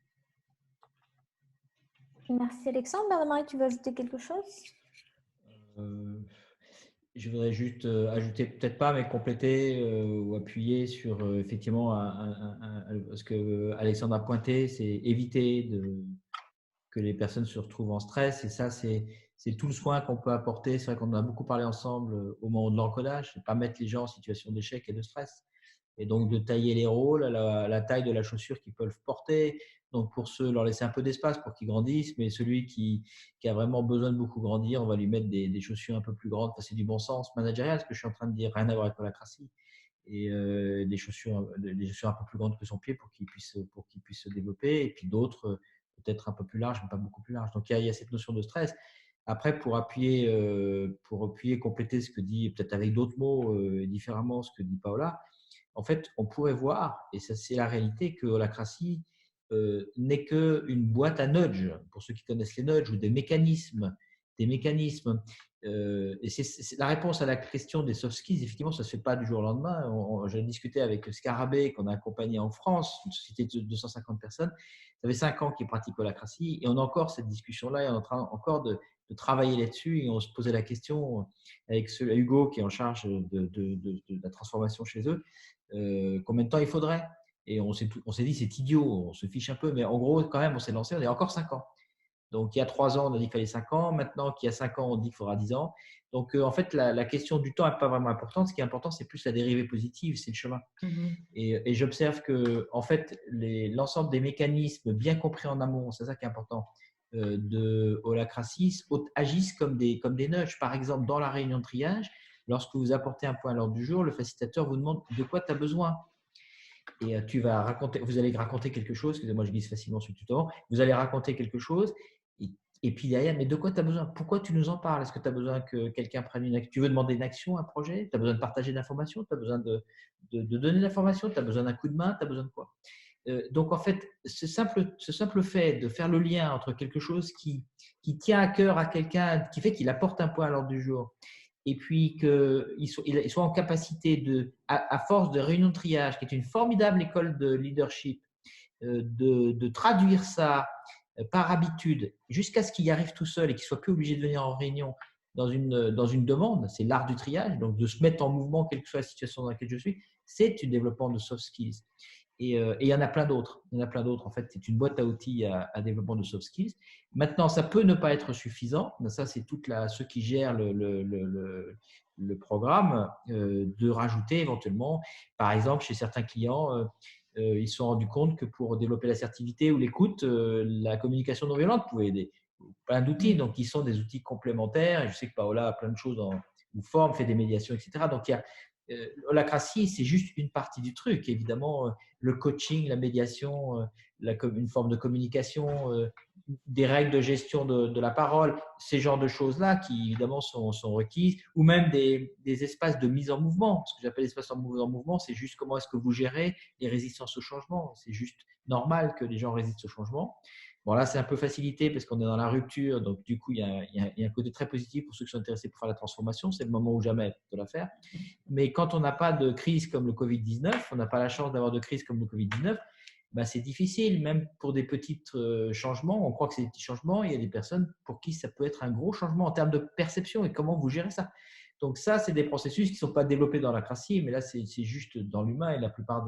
Merci Alexandre. Bernard-Marie, tu veux ajouter quelque chose? Je voudrais juste ajouter, peut-être pas, mais compléter ou appuyer sur effectivement ce que Alexandre a pointé, c'est éviter que les personnes se retrouvent en stress. Et ça, c'est tout le soin qu'on peut apporter. C'est vrai qu'on en a beaucoup parlé ensemble au moment de l'encodage, c'est pas mettre les gens en situation d'échec et de stress. Et donc de tailler les rôles à la taille de la chaussure qu'ils peuvent porter. Donc pour ceux, leur laisser un peu d'espace pour qu'ils grandissent, mais celui qui a vraiment besoin de beaucoup grandir, on va lui mettre des chaussures un peu plus grandes. C'est du bon sens managérial, ce que je suis en train de dire, rien à voir avec l'holacratie. Et des chaussures un peu plus grandes que son pied pour qu'il puisse se développer. Et puis d'autres, peut-être un peu plus larges, mais pas beaucoup plus larges. Donc il y a cette notion de stress. Après, pour appuyer, compléter ce que dit, peut-être avec d'autres mots différemment, ce que dit Paola, en fait, on pourrait voir, et ça c'est la réalité, que l'holacratie n'est qu'une boîte à nudge, pour ceux qui connaissent les nudges, ou des mécanismes Et c'est la réponse à la question des soft skills, effectivement, ça ne se fait pas du jour au lendemain. J'ai discuté avec Scarabée, qu'on a accompagné en France, une société de 250 personnes. Ça fait 5 ans qu'ils pratiquent l'holacratie et on a encore cette discussion-là et on est en train encore de travailler là-dessus. Et on se posait la question avec Hugo, qui est en charge de la transformation chez eux, combien de temps il faudrait. Et on s'est dit, c'est idiot, on se fiche un peu, mais en gros, quand même, on s'est lancé, on est encore 5 ans. Donc, il y a 3 ans, on a dit qu'il fallait 5 ans. Maintenant qu'il y a 5 ans, on dit qu'il faudra 10 ans. Donc, en fait, la question du temps n'est pas vraiment importante. Ce qui est important, c'est plus la dérivée positive, c'est le chemin. Et j'observe que, en fait, l'ensemble des mécanismes bien compris en amont, c'est ça qui est important, de holacratie, agissent comme des nudges. Par exemple, dans la réunion de triage, lorsque vous apportez un point à l'ordre du jour, le facilitateur vous demande de quoi tu as besoin. Et vous allez raconter quelque chose, excusez-moi, je glisse facilement sur le tutoiement, vous allez raconter quelque chose, et puis derrière, mais de quoi tu as besoin? Pourquoi tu nous en parles? Est-ce que tu as besoin que quelqu'un prenne une action? Tu veux demander une action, un projet? Tu as besoin de partager de l'information? Tu as besoin de donner de l'information? Tu as besoin d'un coup de main? Tu as besoin de quoi? Donc, en fait, ce simple fait de faire le lien entre quelque chose qui tient à cœur à quelqu'un, qui fait qu'il apporte un point à l'ordre du jour, et puis qu'il soit en capacité, à force de réunion de triage, qui est une formidable école de leadership, de traduire ça par habitude jusqu'à ce qu'il y arrive tout seul et qu'il ne soit plus obligé de venir en réunion dans une demande, c'est l'art du triage, donc de se mettre en mouvement, quelle que soit la situation dans laquelle je suis, c'est un développement de soft skills. Et il y en a plein d'autres. Il y en a plein d'autres. En fait, c'est une boîte à outils à développement de soft skills. Maintenant, ça peut ne pas être suffisant. Ça, c'est ceux qui gèrent le programme, de rajouter éventuellement, par exemple, chez certains clients, ils se sont rendus compte que pour développer l'assertivité ou l'écoute, la communication non violente pouvait aider. Plein d'outils, donc qui sont des outils complémentaires. Et je sais que Paola a plein de choses ou forme, fait des médiations, etc. Donc, il y a l'holacratie, c'est juste une partie du truc. Évidemment, le coaching, la médiation, une forme de communication, des règles de gestion de la parole, ces genres de choses-là qui évidemment sont requises, ou même des espaces de mise en mouvement. Ce que j'appelle espaces en mouvement, c'est juste comment est-ce que vous gérez les résistances au changement. C'est juste normal que les gens résistent au changement. Bon, là, c'est un peu facilité parce qu'on est dans la rupture. Donc, du coup, il y a un côté très positif pour ceux qui sont intéressés pour faire la transformation. C'est le moment ou jamais de la faire. Mais quand on n'a pas de crise comme le Covid-19, on n'a pas la chance d'avoir de crise comme le Covid-19, ben c'est difficile, même pour des petits changements. On croit que c'est des petits changements. Il y a des personnes pour qui ça peut être un gros changement en termes de perception et comment vous gérez ça. Donc, ça, c'est des processus qui ne sont pas développés dans la crassie, mais là, c'est juste dans l'humain et la plupart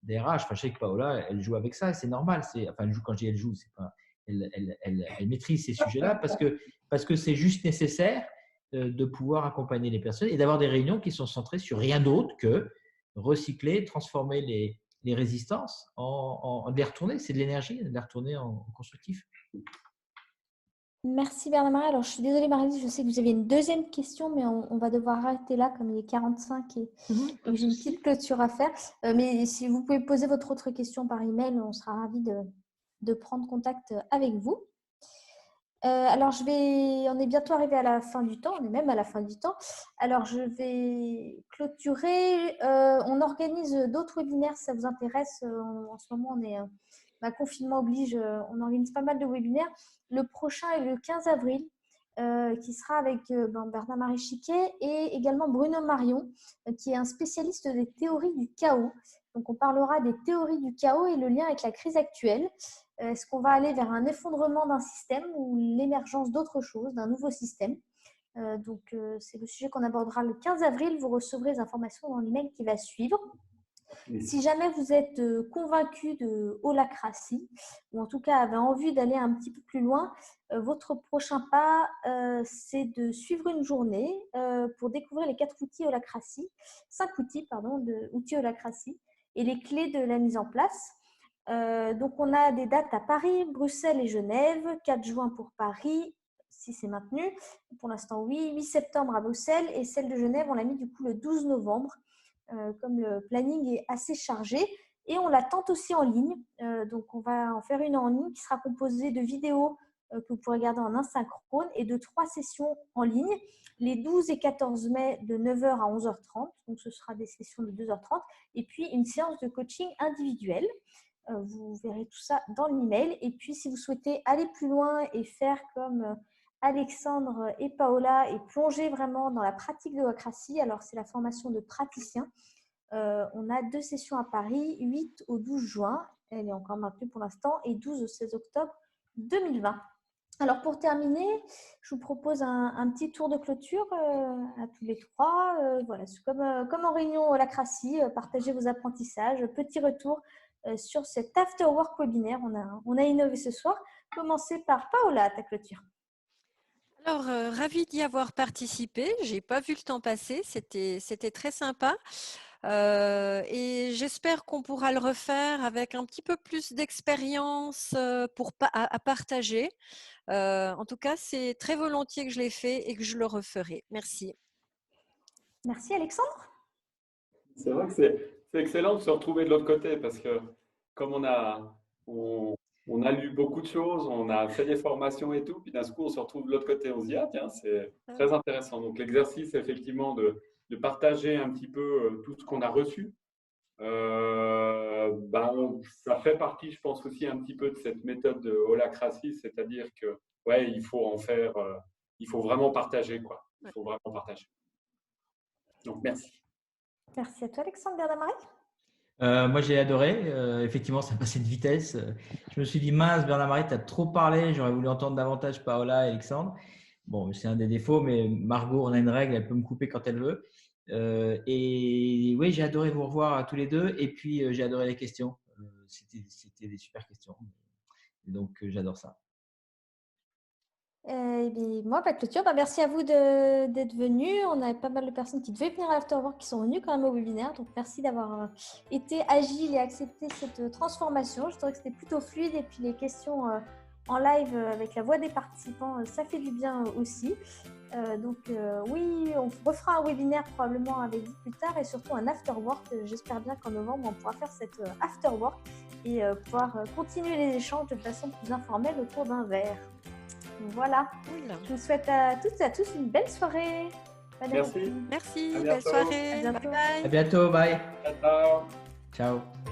des RH. Enfin, je sais que Paola, elle joue avec ça et c'est normal. Enfin, elle joue, quand je dis elle joue, c'est pas, elle maîtrise ces sujets-là parce que c'est juste nécessaire de pouvoir accompagner les personnes et d'avoir des réunions qui sont centrées sur rien d'autre que recycler, transformer les résistances de les retourner. C'est de l'énergie, de les retourner en constructif. Merci Bernard-Marie. Alors, je suis désolée Marie, je sais que vous aviez une deuxième question, mais on va devoir arrêter là comme il est 45 et j'ai une petite clôture à faire. Mais si vous pouvez poser votre autre question par email, on sera ravis de prendre contact avec vous. Alors, on est bientôt arrivé à la fin du temps, on est même à la fin du temps. Alors, je vais clôturer. On organise d'autres webinaires si ça vous intéresse. En ce moment, confinement oblige, on organise pas mal de webinaires. Le prochain est le 15 avril, qui sera avec Bernard-Marie Chiquet et également Bruno Marion, qui est un spécialiste des théories du chaos. Donc, on parlera des théories du chaos et le lien avec la crise actuelle. Est-ce qu'on va aller vers un effondrement d'un système ou l'émergence d'autre chose, d'un nouveau système? C'est le sujet qu'on abordera le 15 avril. Vous recevrez les informations dans l'email qui va suivre. Si jamais vous êtes convaincu de holacratie, ou en tout cas avez envie d'aller un petit peu plus loin, votre prochain pas, c'est de suivre une journée pour découvrir les 5 outils d'outils holacratie et les clés de la mise en place. Donc, on a des dates à Paris, Bruxelles et Genève, 4 juin pour Paris, si c'est maintenu. Pour l'instant, oui. 8 septembre à Bruxelles et celle de Genève, on l'a mis du coup le 12 novembre, comme le planning est assez chargé. Et on la tente aussi en ligne. Donc, on va en faire une en ligne qui sera composée de vidéos que vous pourrez regarder en asynchrone et de 3 sessions en ligne, les 12 et 14 mai de 9h à 11h30. Donc, ce sera des sessions de 2h30. Et puis, une séance de coaching individuelle. Vous verrez tout ça dans l'email. Et puis, si vous souhaitez aller plus loin et faire comme Alexandre et Paola et plonger vraiment dans la pratique de l'holacratie. Alors, c'est la formation de praticien. On a 2 sessions à Paris, 8 au 12 juin. Elle est encore maintenue pour l'instant et 12 au 16 octobre 2020. Alors, pour terminer, je vous propose un petit tour de clôture à tous les 3. Voilà, c'est comme en réunion holacratie, partagez vos apprentissages. Petit retour sur cet after-work webinaire. On a innové ce soir. Commencez par Paola, ta clôture. Alors, ravie d'y avoir participé. Je n'ai pas vu le temps passer. C'était très sympa. Et j'espère qu'on pourra le refaire avec un petit peu plus d'expérience à partager. En tout cas, c'est très volontiers que je l'ai fait et que je le referai. Merci. Merci Alexandre. C'est vrai que c'est excellent de se retrouver de l'autre côté parce que comme on a lu beaucoup de choses, on a fait des formations et tout, puis d'un coup on se retrouve de l'autre côté, on se dit ah tiens, c'est très intéressant. Donc l'exercice effectivement de partager un petit peu tout ce qu'on a reçu, ça fait partie, je pense aussi un petit peu de cette méthode de holacratie, c'est-à-dire que ouais, il faut en faire, il faut vraiment partager quoi. Il faut vraiment partager. Donc merci. Merci à toi Alexandre. Bernard-Marie. Moi, j'ai adoré. Effectivement, ça passait de vitesse. Je me suis dit, mince, Bernard-Marie, tu as trop parlé. J'aurais voulu entendre davantage Paola et Alexandre. Bon, c'est un des défauts, mais Margot, on a une règle, elle peut me couper quand elle veut. Et oui, j'ai adoré vous revoir à tous les deux. Et puis, j'ai adoré les questions. C'était des super questions. Donc, j'adore ça. Moi, pas de clôture. Merci à vous d'être venus. On avait pas mal de personnes qui devaient venir à l'Afterwork qui sont venues quand même au webinaire. Donc, merci d'avoir été agile et accepté cette transformation. Je trouvais que c'était plutôt fluide. Et puis, les questions en live avec la voix des participants, ça fait du bien aussi. Oui, on refera un webinaire probablement avec vous plus tard et surtout un Afterwork. J'espère bien qu'en novembre, on pourra faire cet Afterwork et pouvoir continuer les échanges de façon plus informelle autour d'un verre. Voilà, je vous souhaite à toutes et à tous une belle soirée. Merci. Merci, À belle bientôt. soirée. À bientôt. Bye bye. À bientôt, bye. Ciao. Ciao.